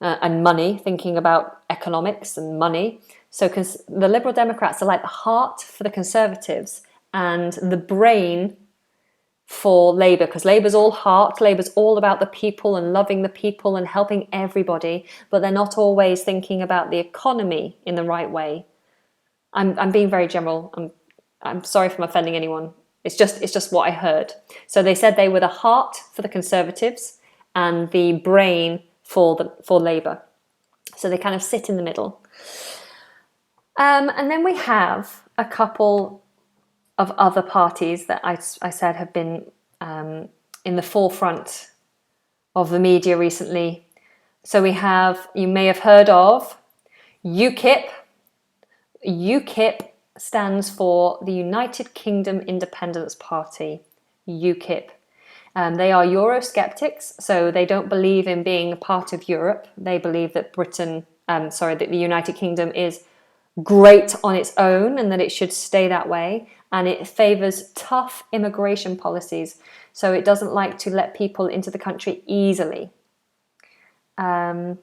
and money, thinking about economics and money. So the Liberal Democrats are like the heart for the Conservatives and the brain for Labour, because Labour's all heart, Labour's all about the people and loving the people and helping everybody, but they're not always thinking about the economy in the right way. I'm being very general. I'm sorry if I'm offending anyone. It's just what I heard. So they said they were the heart for the Conservatives and the brain for Labour. So they kind of sit in the middle. And then we have a couple of other parties that I said have been in the forefront of the media recently. So we have, you may have heard of UKIP. UKIP stands for the United Kingdom Independence Party, UKIP. They are Eurosceptics, so they don't believe in being a part of Europe. They believe that that the United Kingdom is great on its own and that it should stay that way. And it favours tough immigration policies, so it doesn't like to let people into the country easily. And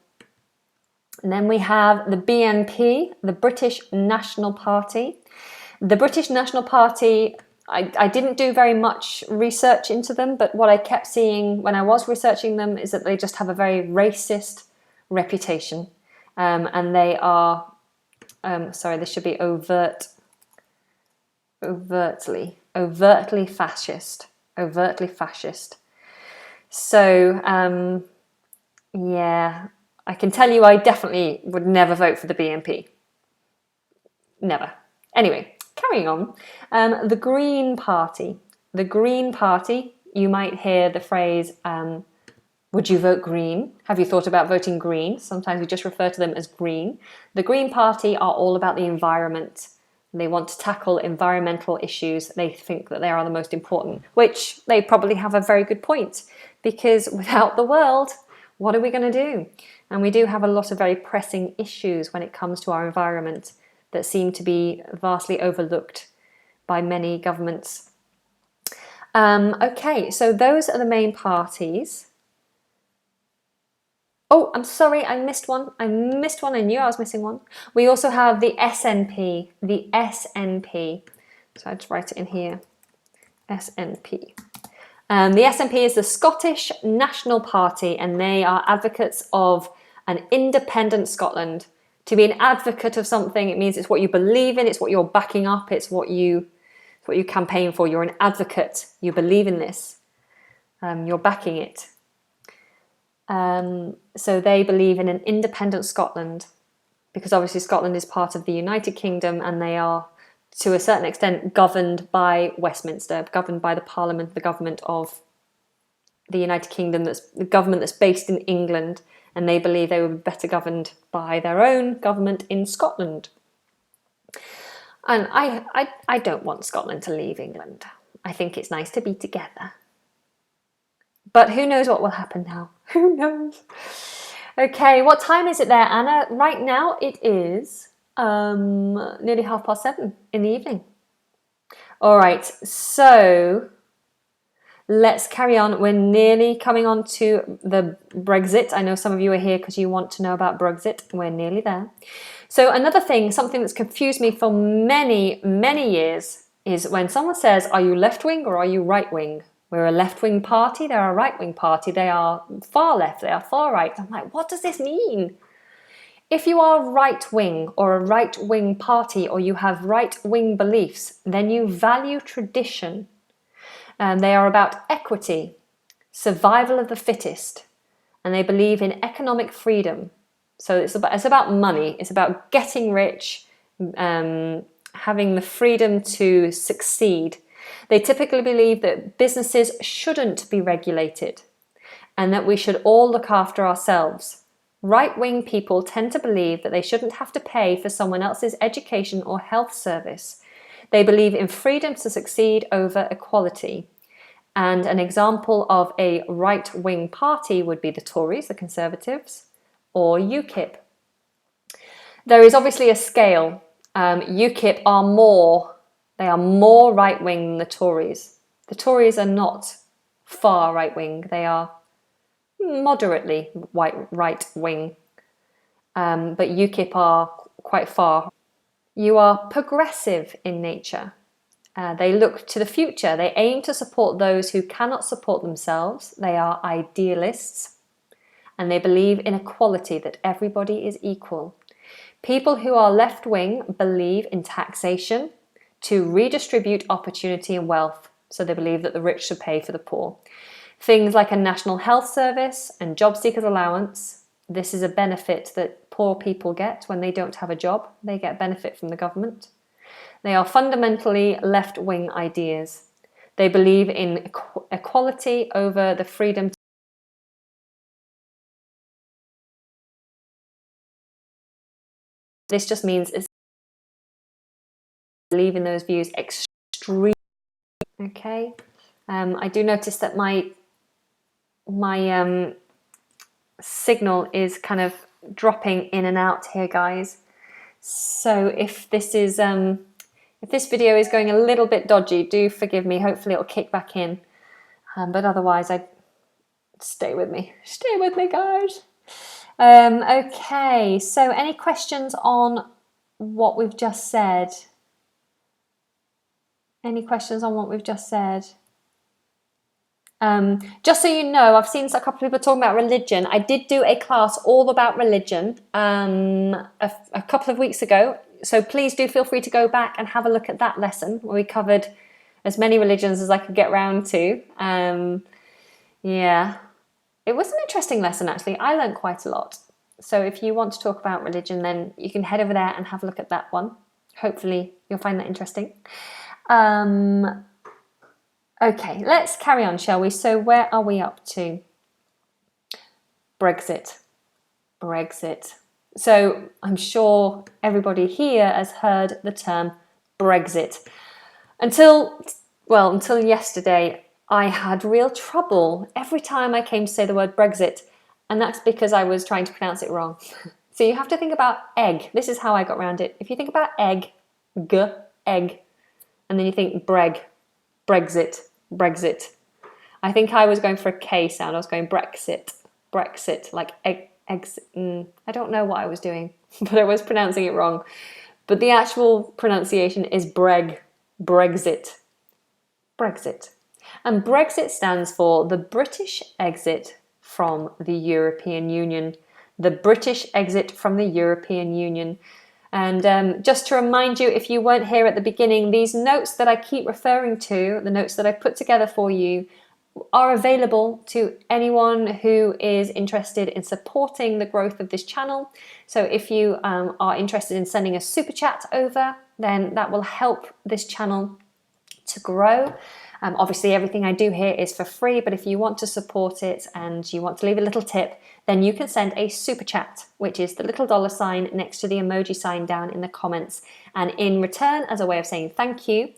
then we have the BNP, the British National Party. The British National Party, I didn't do very much research into them, but what I kept seeing when I was researching them is that they just have a very racist reputation. And they are, this should be overtly fascist. Overtly fascist. So, yeah, I can tell you I definitely would never vote for the BNP. Never. Anyway, carrying on. The Green Party. The Green Party, you might hear the phrase, would you vote Green? Have you thought about voting Green? Sometimes we just refer to them as Green. The Green Party are all about the environment. They want to tackle environmental issues. They think that they are the most important, which they probably have a very good point, because without the world, what are we going to do? And we do have a lot of very pressing issues when it comes to our environment that seem to be vastly overlooked by many governments. Okay, so those are the main parties. Oh, I'm sorry, I missed one. I knew I was missing one. We also have the SNP. The SNP. So I'll just write it in here. SNP. The SNP is the Scottish National Party, and they are advocates of an independent Scotland. To be an advocate of something, it means it's what you believe in, it's what you're backing up, it's what you campaign for. You're an advocate. You believe in this. You're backing it. So they believe in an independent Scotland, because obviously Scotland is part of the United Kingdom and they are, to a certain extent, governed by Westminster, governed by the Parliament, the government of the United Kingdom, that's the government that's based in England, and they believe they would be better governed by their own government in Scotland. And I don't want Scotland to leave England. I think it's nice to be together. But who knows what will happen now? Who knows? Okay, what time is it there, Anna? Right now it is nearly 7:30 in the evening. All right, so let's carry on. We're nearly coming on to the Brexit. I know some of you are here because you want to know about Brexit. We're nearly there. So another thing, something that's confused me for many, many years is when someone says, are you left-wing or are you right-wing? We're a left-wing party, they're a right-wing party, they are far left, they are far right. I'm like, what does this mean? If you are right-wing or a right-wing party or you have right-wing beliefs, then you value tradition. They are about equity, survival of the fittest, and they believe in economic freedom. So it's about money, it's about getting rich, having the freedom to succeed. They typically believe that businesses shouldn't be regulated and that we should all look after ourselves. Right-wing people tend to believe that they shouldn't have to pay for someone else's education or health service. They believe in freedom to succeed over equality. And an example of a right-wing party would be the Tories, the Conservatives, or UKIP. There is obviously a scale. UKIP are more right-wing than the Tories. The Tories are not far right-wing, they are moderately right-wing, but UKIP are quite far. You are progressive in nature. They look to the future. They aim to support those who cannot support themselves. They are idealists, and they believe in equality, that everybody is equal. People who are left-wing believe in taxation to redistribute opportunity and wealth. So they believe that the rich should pay for the poor. Things like a national health service and job seekers allowance. This is a benefit that poor people get when they don't have a job. They get benefit from the government. They are fundamentally left-wing ideas. They believe in equality over the freedom. This just means it's believe in those views extremely. Okay, I do notice that my signal is kind of dropping in and out here, guys. So if this is if this video is going a little bit dodgy, do forgive me. Hopefully it'll kick back in, but otherwise, stay with me, guys. Okay, so any questions on what we've just said? Any questions on what we've just said? Just so you know, I've seen a couple of people talking about religion. I did do a class all about religion a couple of weeks ago. So please do feel free to go back and have a look at that lesson where we covered as many religions as I could get round to. Yeah, it was an interesting lesson actually. I learned quite a lot. So if you want to talk about religion, then you can head over there and have a look at that one. Hopefully you'll find that interesting. Okay, let's carry on, shall we? So where are we up to? Brexit. So I'm sure everybody here has heard the term Brexit. Until yesterday, I had real trouble every time I came to say the word Brexit, and that's because I was trying to pronounce it wrong. So you have to think about egg. This is how I got around it. If you think about egg, egg, and then you think Brexit. I think I was going for a K sound. I was going Brexit, like egg. I don't know what I was doing, but I was pronouncing it wrong. But the actual pronunciation is Brexit. And Brexit stands for the British exit from the European Union. The British exit from the European Union. And just to remind you, if you weren't here at the beginning, these notes that I keep referring to, the notes that I put together for you, are available to anyone who is interested in supporting the growth of this channel. So if you are interested in sending a super chat over, then that will help this channel to grow. Obviously everything I do here is for free, but if you want to support it and you want to leave a little tip, then you can send a super chat, which is the little $ next to the emoji sign down in the comments. And in return, as a way of saying thank you,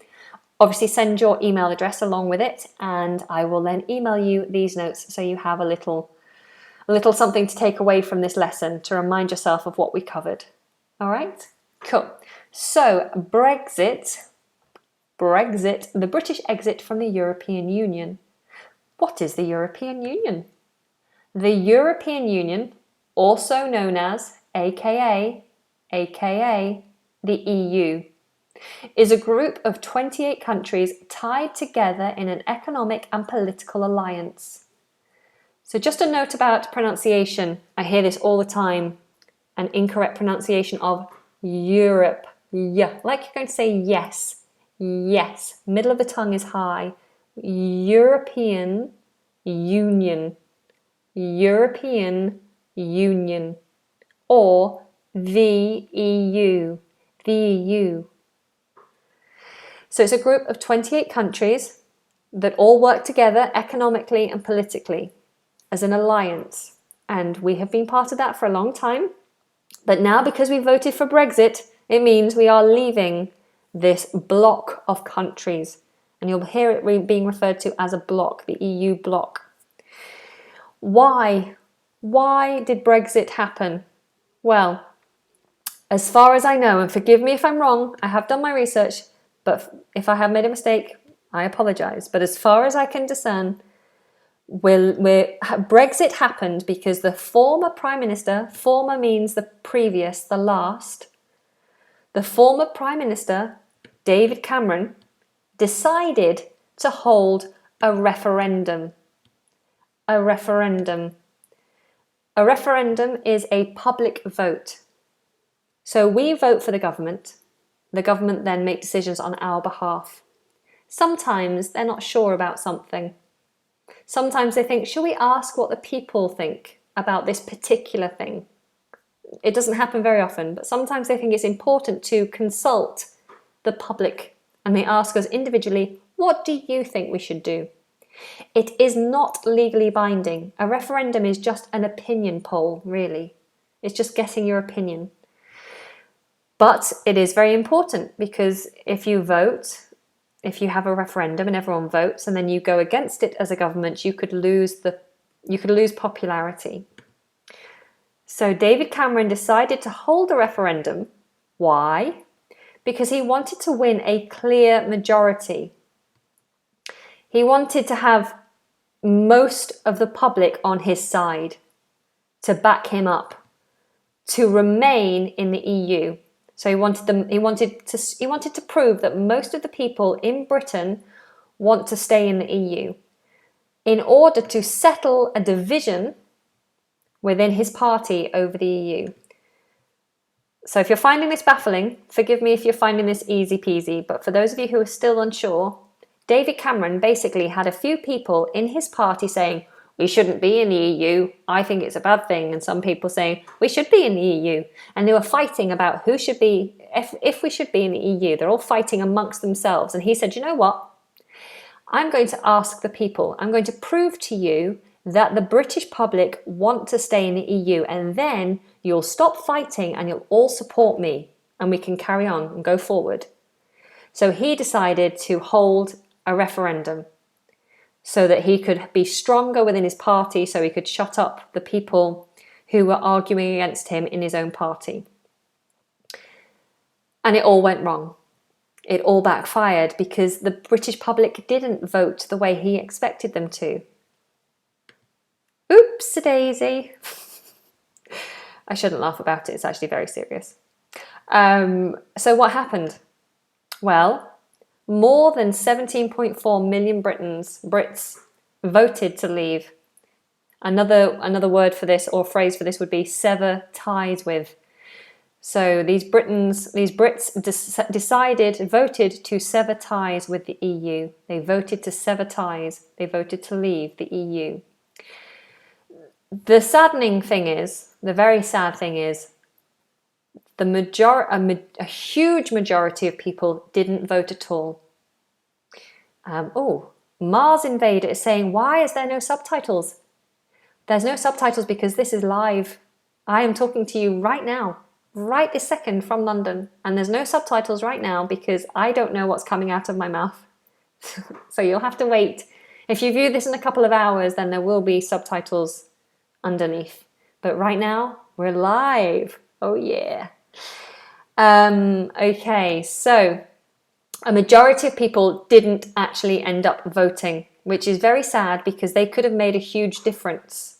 obviously send your email address along with it, and I will then email you these notes so you have a little something to take away from this lesson to remind yourself of what we covered. All right, cool. So Brexit, the British exit from the European Union. What is the European Union? The European Union, also known as aka the EU, is a group of 28 countries tied together in an economic and political alliance. So just a note about pronunciation. I hear this all the time, an incorrect pronunciation of Europe. Yeah, like you're going to say yes. Yes, middle of the tongue is high. European Union. European Union, or the EU, the EU. So it's a group of 28 countries that all work together economically and politically as an alliance. And we have been part of that for a long time. But now, because we voted for Brexit, it means we are leaving this bloc of countries. And you'll hear it being referred to as a bloc, the EU bloc. Why? Why did Brexit happen? Well, as far as I know, and forgive me if I'm wrong, I have done my research, but if I have made a mistake, I apologise. But as far as I can discern, Brexit happened because the former Prime Minister, former means the previous, the last, the former Prime Minister, David Cameron, decided to hold a referendum. A referendum. A referendum is a public vote. So we vote for the government. The government then make decisions on our behalf. Sometimes they're not sure about something. Sometimes they think, should we ask what the people think about this particular thing? It doesn't happen very often, but sometimes they think it's important to consult the public, and they ask us individually, what do you think we should do? It is not legally binding. A referendum is just an opinion poll, really. It's just getting your opinion. But it is very important, because if you vote, if you have a referendum and everyone votes and then you go against it as a government, you could lose popularity. So David Cameron decided to hold a referendum. Why? Because he wanted to win a clear majority. He wanted to have most of the public on his side, to back him up, to remain in the EU. So he wanted to prove that most of the people in Britain want to stay in the EU, in order to settle a division within his party over the EU. So if you're finding this baffling, forgive me if you're finding this easy peasy, but for those of you who are still unsure, David Cameron basically had a few people in his party saying, we shouldn't be in the EU, I think it's a bad thing, and some people saying, we should be in the EU. And they were fighting about who should be, if we should be in the EU. They're all fighting amongst themselves. And he said, you know what? I'm going to ask the people, I'm going to prove to you that the British public want to stay in the EU, and then you'll stop fighting and you'll all support me, and we can carry on and go forward. So he decided to hold a referendum so that he could be stronger within his party, so he could shut up the people who were arguing against him in his own party. And it all went wrong. It all backfired because the British public didn't vote the way he expected them to. Oops-a-daisy. I shouldn't laugh about it, it's actually very serious. So what happened? Well, more than 17.4 million Brits voted to leave. Another word for this, or phrase for this, would be sever ties with. So these Brits voted to sever ties with the EU. They voted to sever ties. They voted to leave the EU. The saddening thing is, the very sad thing is, a huge majority of people didn't vote at all. Mars Invader is saying, why is there no subtitles? There's no subtitles because this is live. I am talking to you right now, right this second from London, and there's no subtitles right now because I don't know what's coming out of my mouth. So you'll have to wait. If you view this in a couple of hours, then there will be subtitles underneath. But right now, we're live. Oh yeah. Okay, so a majority of people didn't actually end up voting, which is very sad because they could have made a huge difference.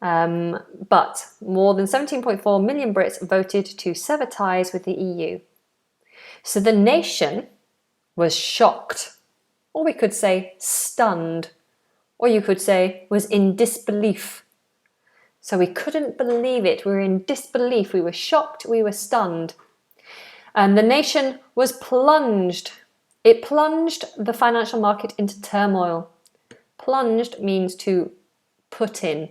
But more than 17.4 million Brits voted to sever ties with the EU. So the nation was shocked, or we could say stunned, or you could say was in disbelief. So we couldn't believe it. We were in disbelief. We were shocked. We were stunned. And the nation was plunged. It plunged the financial market into turmoil. Plunged means to put in.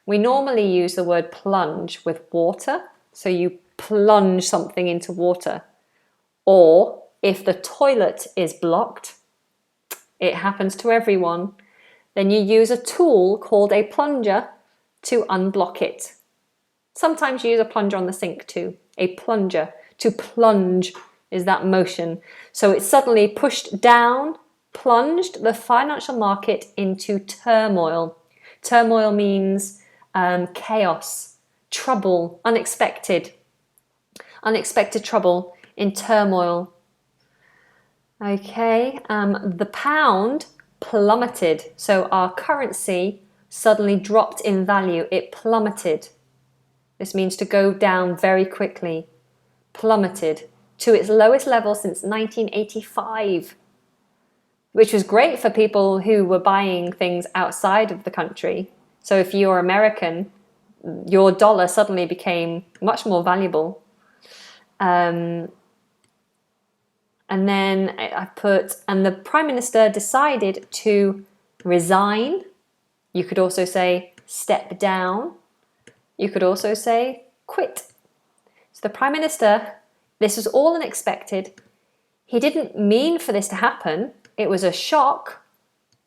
We normally use the word plunge with water. So you plunge something into water. Or if the toilet is blocked, it happens to everyone, then you use a tool called a plunger to unblock it. Sometimes you use a plunger on the sink too. A plunger. To plunge is that motion. So it suddenly pushed down, plunged the financial market into turmoil. Turmoil means chaos, trouble, unexpected trouble in turmoil. Okay, the pound plummeted. So our currency suddenly dropped in value. It plummeted. This means to go down very quickly. Plummeted to its lowest level since 1985, which was great for people who were buying things outside of the country. So if you're American, your dollar suddenly became much more valuable. And then I put, and the Prime Minister decided to resign. You could also say step down. You could also say quit. So the Prime Minister, this was all unexpected. He didn't mean for this to happen. It was a shock.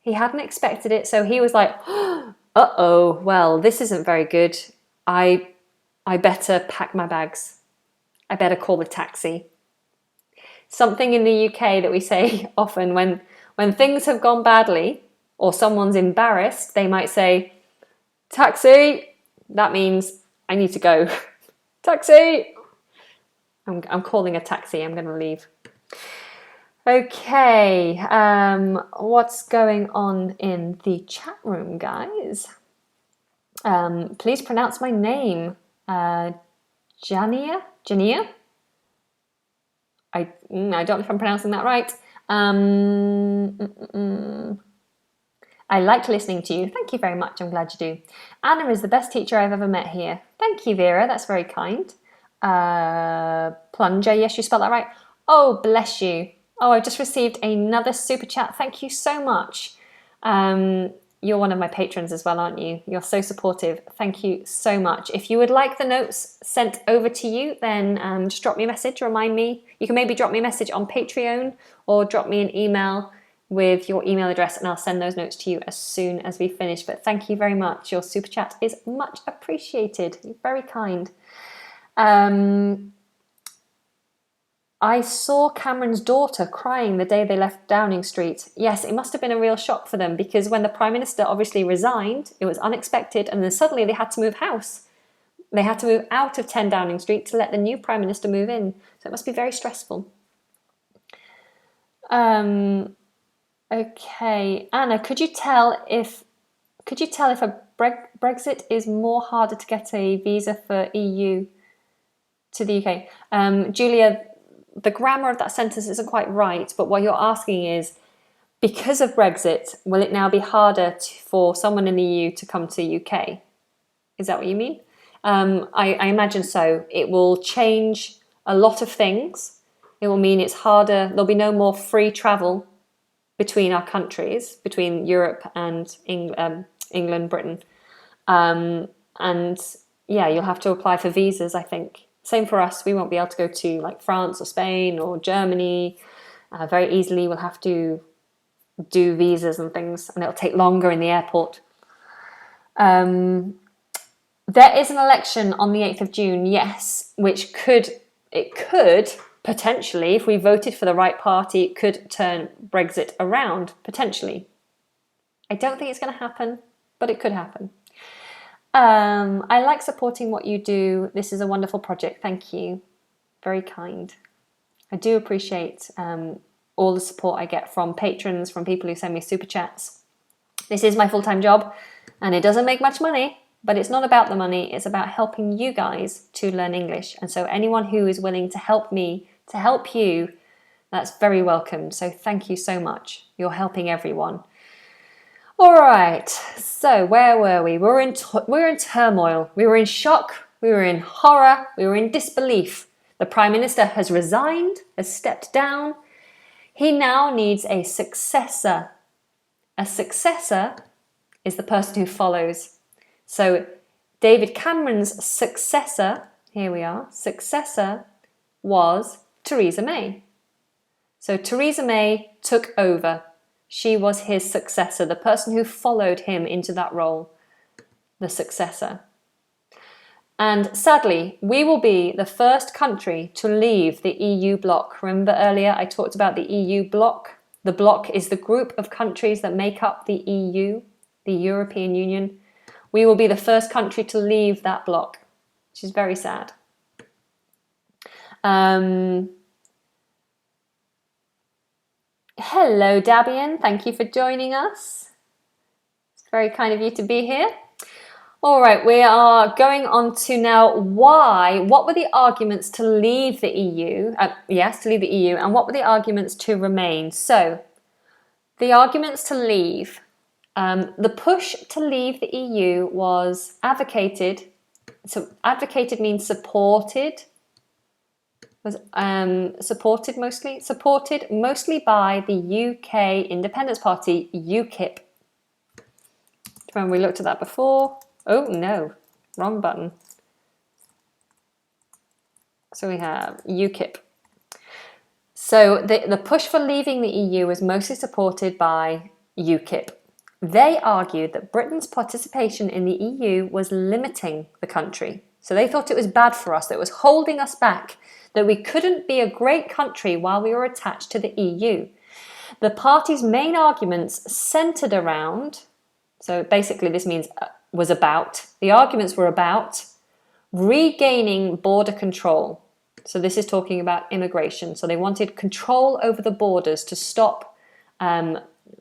He hadn't expected it. So he was like, uh-oh, well, this isn't very good. I better pack my bags. I better call a taxi. Something in the UK that we say often when things have gone badly or someone's embarrassed, they might say, taxi. That means I need to go. Taxi. I'm calling a taxi. I'm going to leave. Okay. What's going on in the chat room, guys? Please pronounce my name. Jania? I don't know if I'm pronouncing that right. I liked listening to you. Thank you very much. I'm glad you do. Anna is the best teacher I've ever met here. Thank you, Vera. That's very kind. Plunger. Yes, you spelled that right. Oh, bless you. Oh, I just received another super chat. Thank you so much. You're one of my patrons as well, aren't you? You're so supportive. Thank you so much. If you would like the notes sent over to you, then just drop me a message, remind me. You can maybe drop me a message on Patreon or drop me an email with your email address and I'll send those notes to you as soon as we finish. But thank you very much. Your super chat is much appreciated. You're very kind. I saw Cameron's daughter crying the day they left Downing Street. Yes, it must have been a real shock for them because when the Prime Minister obviously resigned, it was unexpected, and then suddenly they had to move house. They had to move out of 10 Downing Street to let the new Prime Minister move in. So it must be very stressful. Okay, Anna, could you tell if a Brexit is more harder to get a visa for EU to the UK? Julia, the grammar of that sentence isn't quite right, but what you're asking is, because of Brexit, will it now be harder for someone in the EU to come to the UK? Is that what you mean? I imagine so. It will change a lot of things. It will mean it's harder. There'll be no more free travel between our countries, between Europe and England, Britain. And yeah, you'll have to apply for visas, I think. Same for us. We won't be able to go to like France or Spain or Germany very easily. We'll have to do visas and things, and it'll take longer in the airport. There is an election on the 8th of June, yes, which could potentially, if we voted for the right party, it could turn Brexit around, potentially. I don't think it's going to happen, but it could happen. I like supporting what you do. This is a wonderful project. Thank you. Very kind. I do appreciate all the support I get from patrons, from people who send me super chats. This is my full-time job and it doesn't make much money, but it's not about the money. It's about helping you guys to learn English. And so anyone who is willing to help me, to help you, that's very welcome. So thank you so much. You're helping everyone. All right, so where were we? We were in turmoil. We were in shock. We were in horror. We were in disbelief. The Prime Minister has resigned, has stepped down. He now needs a successor. A successor is the person who follows. So David Cameron's successor, here we are, successor was Theresa May. So Theresa May took over. She was his successor, the person who followed him into that role, the successor. And sadly, we will be the first country to leave the EU bloc. Remember earlier I talked about the EU bloc? The bloc is the group of countries that make up the EU, the European Union. We will be the first country to leave that bloc, which is very sad. Hello, Dabian. Thank you for joining us. It's very kind of you to be here. All right, we are going on to now what were the arguments to leave the EU? Yes, to leave the EU, and what were the arguments to remain? So, the arguments to leave. The push to leave the EU was advocated. So, advocated means supported. Was supported mostly by the UK Independence Party, UKIP. Remember we looked at that before. Oh no, wrong button. So we have UKIP. So the push for leaving the EU was mostly supported by UKIP. They argued that Britain's participation in the EU was limiting the country. So they thought it was bad for us, that it was holding us back, that we couldn't be a great country while we were attached to the EU. The party's main arguments centred around, so basically this means the arguments were about regaining border control. So this is talking about immigration. So they wanted control over the borders to stop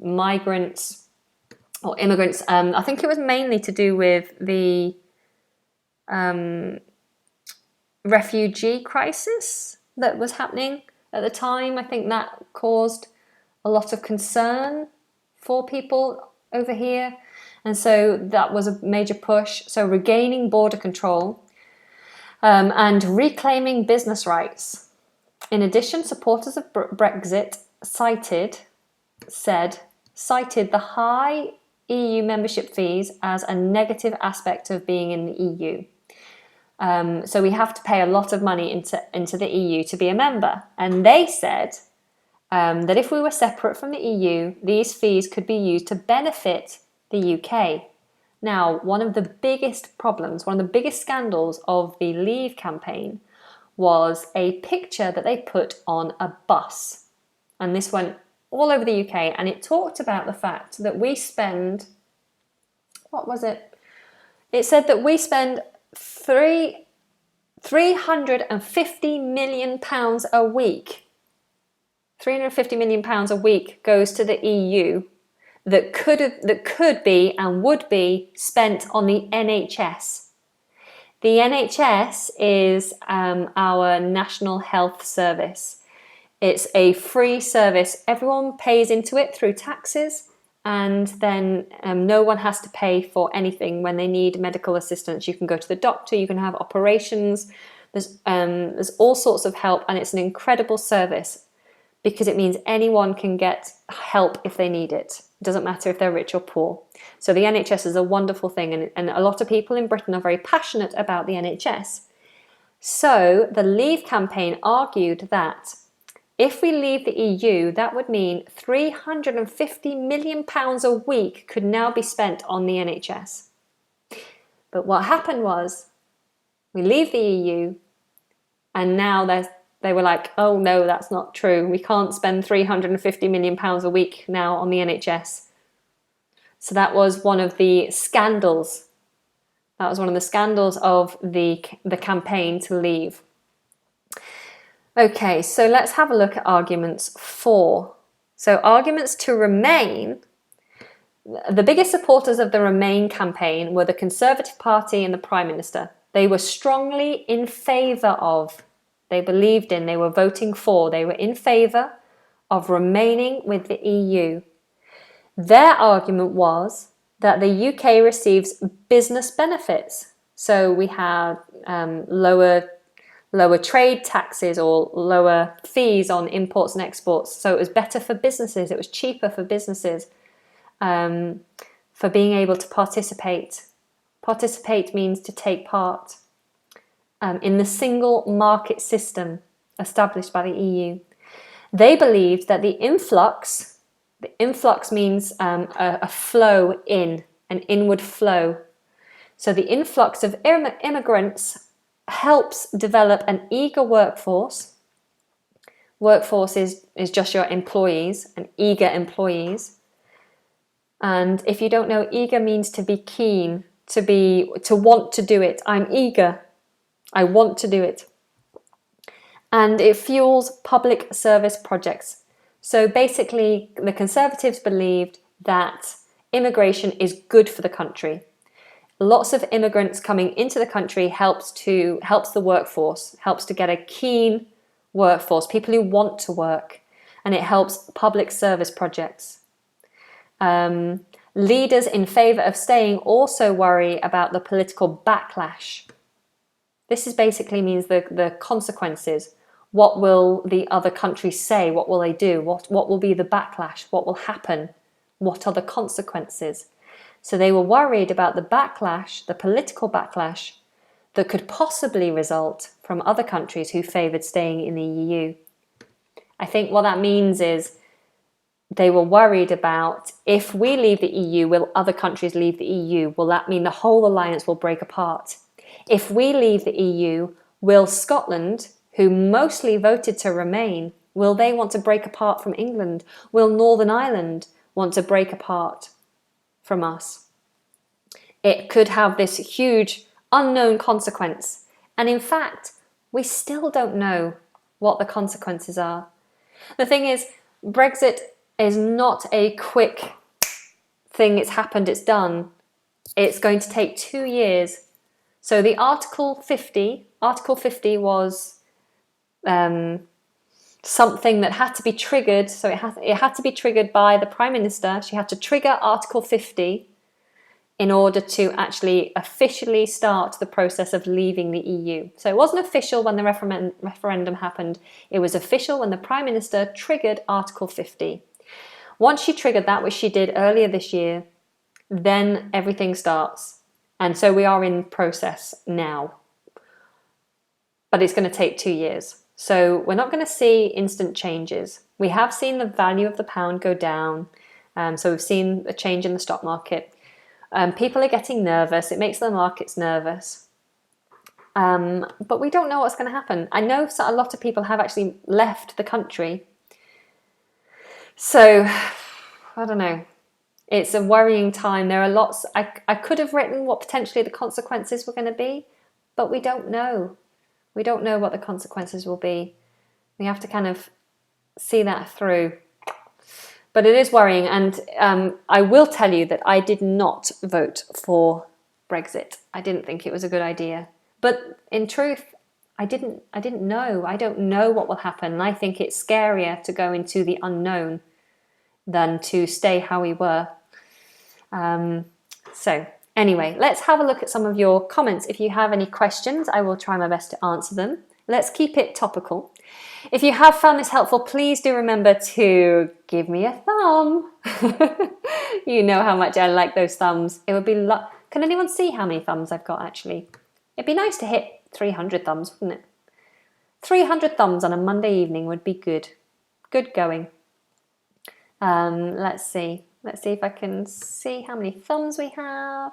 migrants or immigrants. I think it was mainly to do with the refugee crisis that was happening at the time. I think that caused a lot of concern for people over here. And so that was a major push. So regaining border control and reclaiming business rights. In addition, supporters of Brexit cited the high EU membership fees as a negative aspect of being in the EU. So we have to pay a lot of money into the EU to be a member. And they said that if we were separate from the EU, these fees could be used to benefit the UK. Now, one of the biggest problems, one of the biggest scandals of the Leave campaign was a picture that they put on a bus. And this went all over the UK, and it talked about the fact that we spend, what was it? It said that we spend £350 million a week. £350 million a week goes to the EU that could be and would be spent on the NHS. The NHS is our National Health Service. It's a free service. Everyone pays into it through taxes, and then no one has to pay for anything when they need medical assistance. You can go to the doctor, you can have operations, there's all sorts of help, and it's an incredible service because it means anyone can get help if they need it. It doesn't matter if they're rich or poor. So the NHS is a wonderful thing, and a lot of people in Britain are very passionate about the NHS. So the Leave campaign argued that if we leave the EU, that would mean £350 million a week could now be spent on the NHS. But what happened was, we leave the EU, and now they were like, oh no, that's not true. We can't spend £350 million a week now on the NHS. So that was one of the scandals. That was one of the scandals of the campaign to leave. Okay, so let's have a look at arguments for. So arguments to remain. The biggest supporters of the Remain campaign were the Conservative Party and the Prime Minister. They were strongly in favour of, they believed in, they were voting for, they were in favour of remaining with the EU. Their argument was that the UK receives business benefits. So we have lower trade taxes or lower fees on imports and exports. So it was better for businesses, it was cheaper for businesses for being able to participate. Participate means to take part in the single market system established by the EU. They believed that the influx means a flow in, an inward flow. So the influx of immigrants helps develop an eager workforce. Workforce is just your employees, and eager employees. And if you don't know, eager means to be keen, to want to do it. I'm eager. I want to do it. And it fuels public service projects. So basically, the Conservatives believed that immigration is good for the country. Lots of immigrants coming into the country helps the workforce, helps to get a keen workforce, people who want to work, and it helps public service projects. Leaders in favour of staying also worry about the political backlash. This is basically means the consequences. What will the other countries say? What will they do? What will be the backlash? What will happen? What are the consequences? So they were worried about the backlash, the political backlash, that could possibly result from other countries who favoured staying in the EU. I think what that means is they were worried about, if we leave the EU, will other countries leave the EU? Will that mean the whole alliance will break apart? If we leave the EU, will Scotland, who mostly voted to remain, will they want to break apart from England? Will Northern Ireland want to break apart from us? It could have this huge unknown consequence. And in fact, we still don't know what the consequences are. The thing is, Brexit is not a quick thing. It's happened, it's done. It's going to take 2 years. So the Article 50 was something that had to be triggered. So it had to be triggered by the Prime Minister. She had to trigger Article 50 in order to actually officially start the process of leaving the EU. So it wasn't official when the referendum happened. It was official when the Prime Minister triggered Article 50. Once she triggered that, which she did earlier this year, then everything starts. And so we are in process now. But it's going to take 2 years. So we're not going to see instant changes. We have seen the value of the pound go down. So we've seen a change in the stock market. People are getting nervous. It makes the markets nervous. But we don't know what's going to happen. I know a lot of people have actually left the country. So, I don't know. It's a worrying time. There are lots. I could have written what potentially the consequences were going to be, but we don't know. We don't know what the consequences will be. We have to kind of see that through. But it is worrying, and I will tell you that I did not vote for Brexit. I didn't think it was a good idea. But in truth, I didn't know. I don't know what will happen, and I think it's scarier to go into the unknown than to stay how we were. So anyway, let's have a look at some of your comments. If you have any questions, I will try my best to answer them. Let's keep it topical. If you have found this helpful, please do remember to give me a thumb. You know how much I like those thumbs. It would be Can anyone see how many thumbs I've got actually? It'd be nice to hit 300 thumbs, wouldn't it? 300 thumbs on a Monday evening would be good. Good going. Let's see. Let's see if I can see how many thumbs we have.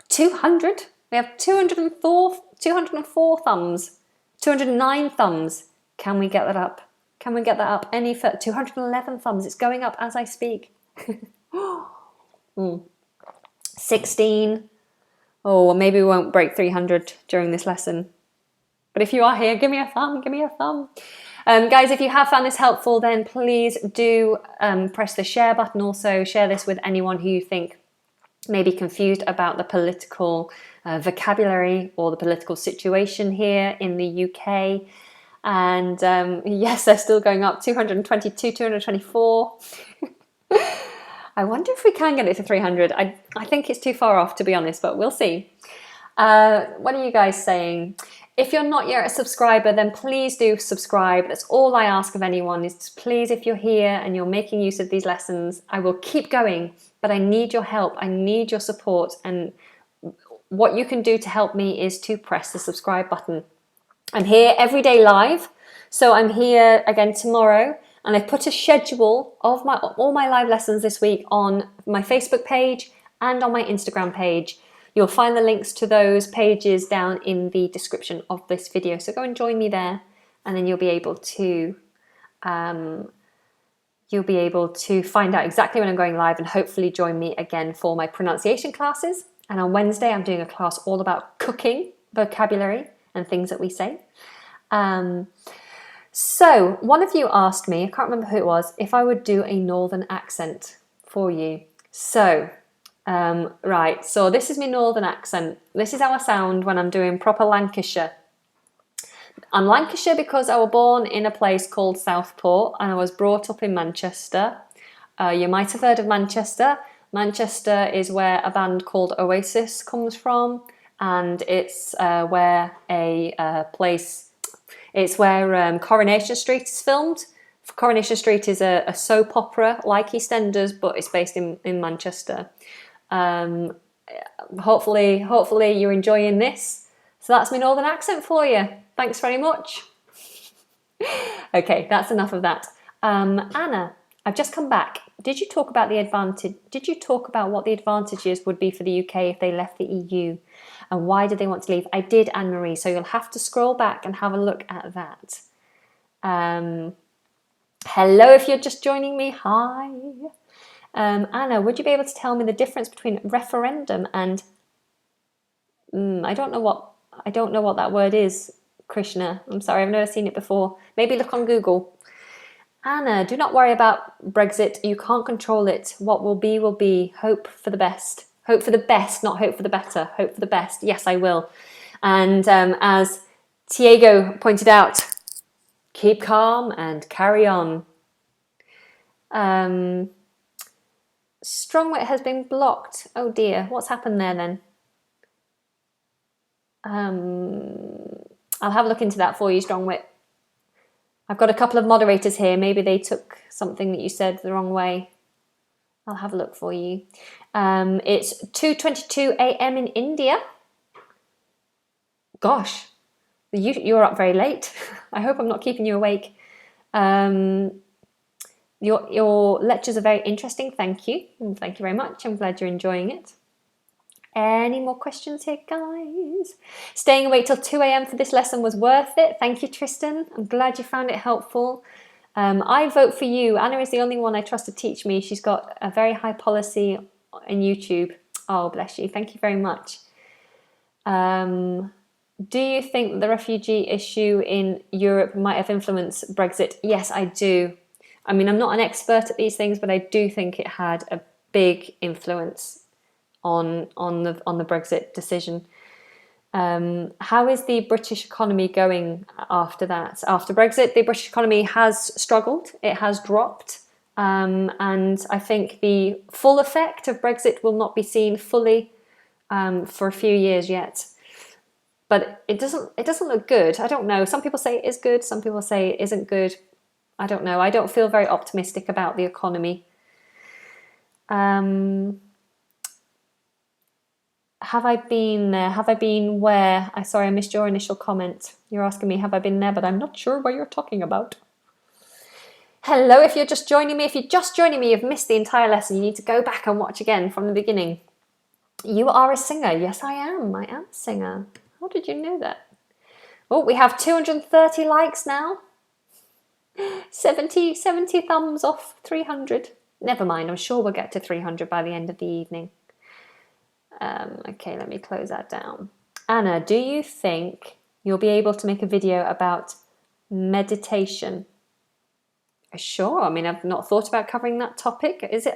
200. We have 204 thumbs. 209 thumbs. Can we get that up? Can we get that up any further? 211 thumbs. It's going up as I speak. 16. Oh, maybe we won't break 300 during this lesson. But if you are here, give me a thumb. Give me a thumb. Guys, if you have found this helpful, then please do press the share button. Also, share this with anyone who you think may be confused about the political vocabulary or the political situation here in the UK. And yes, they're still going up, 222, 224. I wonder if we can get it to 300. I think it's too far off, to be honest, but we'll see. What are you guys saying? If you're not yet a subscriber, then please do subscribe. That's all I ask of anyone is please, if you're here and you're making use of these lessons, I will keep going, but I need your help. I need your support. And what you can do to help me is to press the subscribe button. I'm here every day live. So I'm here again tomorrow, and I've put a schedule of all my live lessons this week on my Facebook page and on my Instagram page. You'll find the links to those pages down in the description of this video. So go and join me there, and then you'll be able to find out exactly when I'm going live, and hopefully join me again for my pronunciation classes. And on Wednesday, I'm doing a class all about cooking, vocabulary, and things that we say. So, one of you asked me, I can't remember who it was, if I would do a northern accent for you. So, right, so this is my northern accent. This is how I sound when I'm doing proper Lancashire. I'm Lancashire because I was born in a place called Southport and I was brought up in Manchester. You might have heard of Manchester. Manchester is where a band called Oasis comes from, and it's where Coronation Street is filmed. Coronation Street is a soap opera like EastEnders, but it's based in Manchester. Hopefully you're enjoying this. So that's my northern accent for you. Thanks very much. Okay, that's enough of that. Anna, I've just come back. Did you talk about what the advantages would be for the UK if they left the EU? And why did they want to leave? I did, Anne-Marie, so you'll have to scroll back and have a look at that. Hello, if you're just joining me, hi. Anna, would you be able to tell me the difference between referendum and... I don't know what that word is, Krishna. I'm sorry, I've never seen it before. Maybe look on Google. Anna, do not worry about Brexit. You can't control it. What will be, will be. Hope for the best. Hope for the best, not hope for the better. Hope for the best. Yes, I will. And as Tiago pointed out, keep calm and carry on. Strongwit has been blocked. Oh dear, what's happened there then? I'll have a look into that for you, Strongwit. I've got a couple of moderators here. Maybe they took something that you said the wrong way. I'll have a look for you. It's 2:22 a.m. in India. Gosh, you're up very late. I hope I'm not keeping you awake. Your lectures are very interesting. Thank you. And thank you very much. I'm glad you're enjoying it. Any more questions here, guys? Staying awake till 2 a.m. for this lesson was worth it. Thank you, Tristan. I'm glad you found it helpful. I vote for you. Anna is the only one I trust to teach me. She's got a very high policy in YouTube. Oh, bless you. Thank you very much. Do you think the refugee issue in Europe might have influenced Brexit? Yes, I do. I mean, I'm not an expert at these things, but I do think it had a big influence on the Brexit decision. How is the British economy going after that? After Brexit, the British economy has struggled. It has dropped. And I think the full effect of Brexit will not be seen fully for a few years yet. But it doesn't look good. I don't know. Some people say it is good. Some people say it isn't good. I don't know. I don't feel very optimistic about the economy. Have I been there? Have I been where? Sorry, I missed your initial comment. You're asking me, have I been there? But I'm not sure what you're talking about. Hello, if you're just joining me. If you're just joining me, you've missed the entire lesson. You need to go back and watch again from the beginning. You are a singer. Yes, I am. I am a singer. How did you know that? Oh, we have 230 likes now. 70 thumbs off 300. Never mind, I'm sure we'll get to 300 by the end of the evening. Okay, let me close that down. Anna, do you think you'll be able to make a video about meditation? Sure, I mean, I've not thought about covering that topic. Is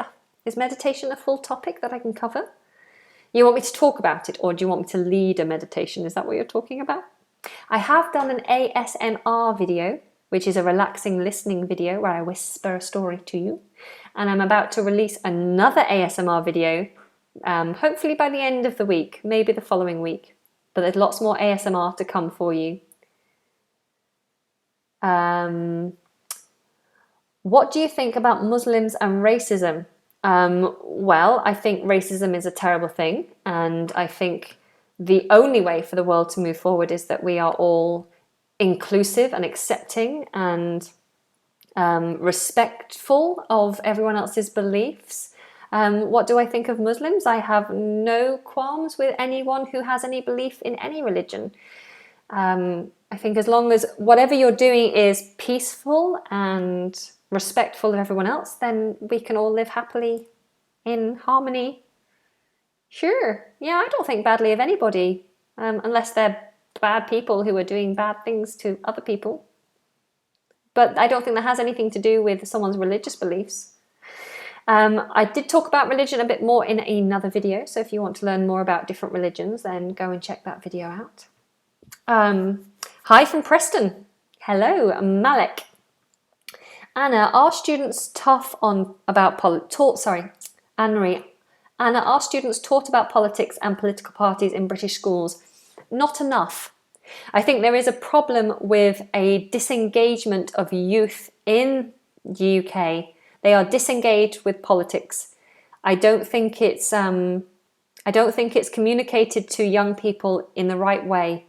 meditation a full topic that I can cover? You want me to talk about it, or do you want me to lead a meditation? Is that what you're talking about? I have done an ASMR video, which is a relaxing listening video where I whisper a story to you. And I'm about to release another ASMR video, hopefully by the end of the week, maybe the following week. But there's lots more ASMR to come for you. What do you think about Muslims and racism? Well, I think racism is a terrible thing, and I think the only way for the world to move forward is that we are all inclusive and accepting and respectful of everyone else's beliefs. What do I think of Muslims? I have no qualms with anyone who has any belief in any religion. I think as long as whatever you're doing is peaceful and respectful of everyone else, then we can all live happily in harmony. Sure, yeah, I don't think badly of anybody, unless they're bad people who are doing bad things to other people. But I don't think that has anything to do with someone's religious beliefs. I did talk about religion a bit more in another video, so if you want to learn more about different religions, then go and check that video out. Hi from Preston. Hello, Malik. Anna, are students tough on about Anne-Marie. Anna, are students taught about politics and political parties in British schools? Not enough. I think there is a problem with a disengagement of youth in the UK. They are disengaged with politics. I don't think it's communicated to young people in the right way.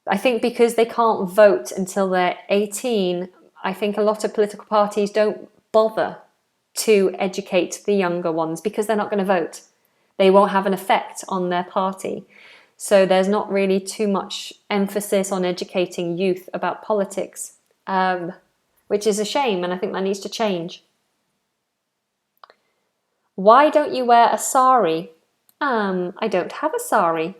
I think because they can't vote until they're 18, I think a lot of political parties don't bother to educate the younger ones because they're not going to vote. They won't have an effect on their party. So there's not really too much emphasis on educating youth about politics, which is a shame, and I think that needs to change. Why don't you wear a sari? I don't have a sari.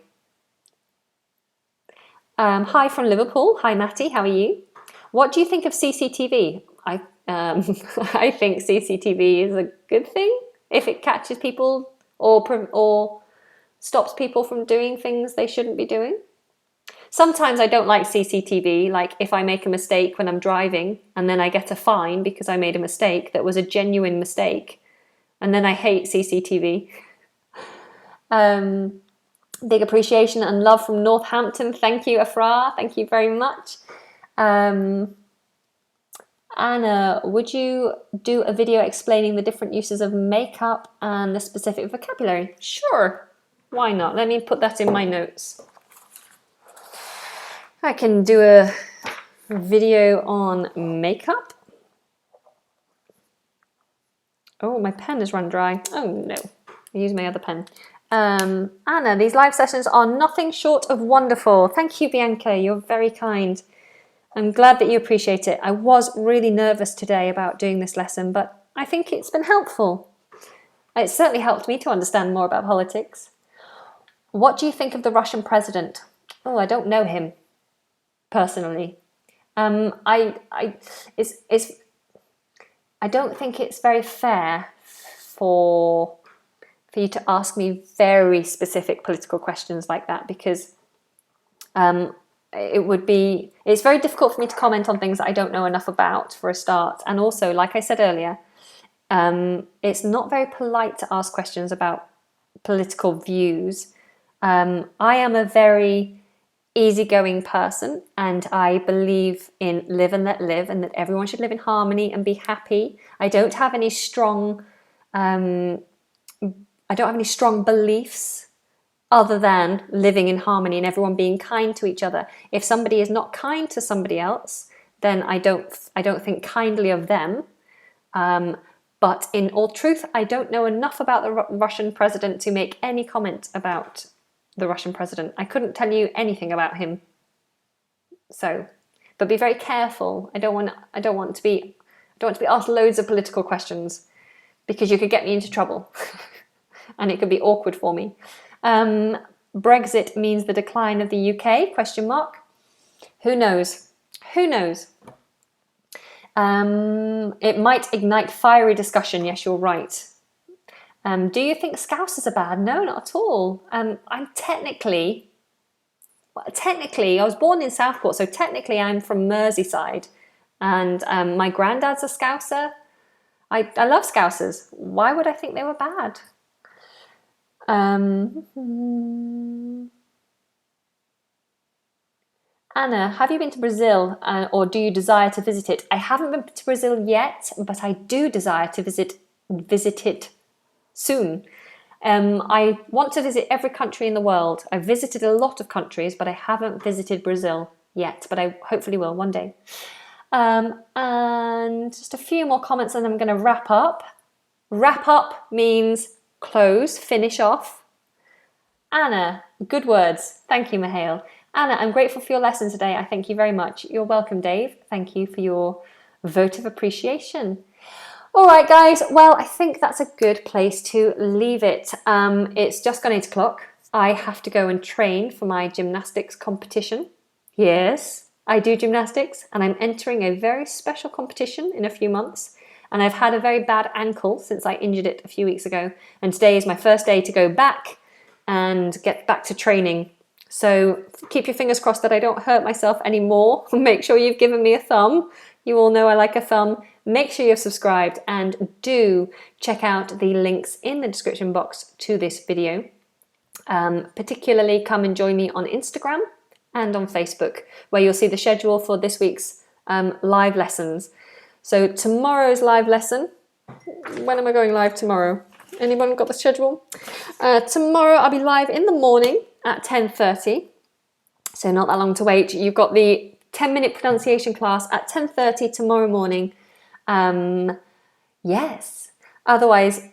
Hi from Liverpool. Hi, Matty. How are you? What do you think of CCTV? I think CCTV is a good thing if it catches people or stops people from doing things they shouldn't be doing. Sometimes I don't like CCTV, like if I make a mistake when I'm driving and then I get a fine because I made a mistake that was a genuine mistake, and then I hate CCTV. Big appreciation and love from Northampton. Thank you, Afra. Thank you very much. Anna, would you do a video explaining the different uses of makeup and the specific vocabulary? Sure. Why not? Let me put that in my notes. I can do a video on makeup. Oh, my pen has run dry. Oh no, I use my other pen. Anna, these live sessions are nothing short of wonderful. Thank you, Bianca. You're very kind. I'm glad that you appreciate it. I was really nervous today about doing this lesson, but I think it's been helpful. It certainly helped me to understand more about politics. What do you think of the Russian president? Oh, I don't know him personally. I don't think it's very fair for you to ask me very specific political questions like that, because it's very difficult for me to comment on things that I don't know enough about, for a start. And also, like I said earlier, it's not very polite to ask questions about political views. I am a very easygoing person, and I believe in live and let live, and that everyone should live in harmony and be happy. I don't have any strong beliefs other than living in harmony and everyone being kind to each other. If somebody is not kind to somebody else, then I don't think kindly of them. But in all truth, I don't know enough about the Russian president to make any comment about the Russian president. I couldn't tell you anything about him. So, but be very careful. I don't want to be asked loads of political questions, because you could get me into trouble and it could be awkward for me. Brexit means the decline of the UK? Question mark. Who knows? Who knows? It might ignite fiery discussion. Yes, you're right. Do you think Scousers are bad? No, not at all. I'm technically, I was born in Southport, so technically I'm from Merseyside, and my granddad's a Scouser. I love Scousers. Why would I think they were bad? Anna, have you been to Brazil, or do you desire to visit it? I haven't been to Brazil yet, but I do desire to visit it soon. I want to visit every country in the world. I've visited a lot of countries, but I haven't visited Brazil yet, but I hopefully will one day. And just a few more comments and I'm going to wrap up. Wrap up means close, finish off. Anna, good words. Thank you, Mihail. Anna, I'm grateful for your lesson today. I thank you very much. You're welcome, Dave. Thank you for your vote of appreciation. All right, guys. Well, I think that's a good place to leave it. It's just gone 8 o'clock. I have to go and train for my gymnastics competition. Yes, I do gymnastics and I'm entering a very special competition in a few months. And I've had a very bad ankle since I injured it a few weeks ago. And today is my first day to go back and get back to training. So keep your fingers crossed that I don't hurt myself anymore. Make sure you've given me a thumb. You all know I like a thumb. Make sure you're subscribed and do check out the links in the description box to this video. Particularly come and join me on Instagram and on Facebook, where you'll see the schedule for this week's live lessons. So tomorrow's live lesson, when am I going live tomorrow? Anyone got the schedule? Tomorrow I'll be live in the morning at 10:30, so not that long to wait. You've got the 10-minute pronunciation class at 10:30 tomorrow morning. Yes. Otherwise,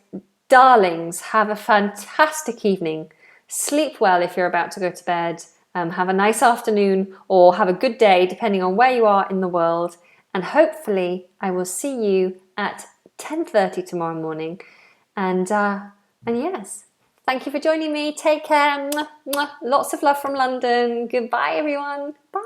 darlings, have a fantastic evening. Sleep well if you're about to go to bed. Have a nice afternoon or have a good day, depending on where you are in the world. And hopefully I will see you at 10:30 tomorrow morning. And yes, thank you for joining me. Take care. Mwah, mwah. Lots of love from London. Goodbye, everyone. Bye.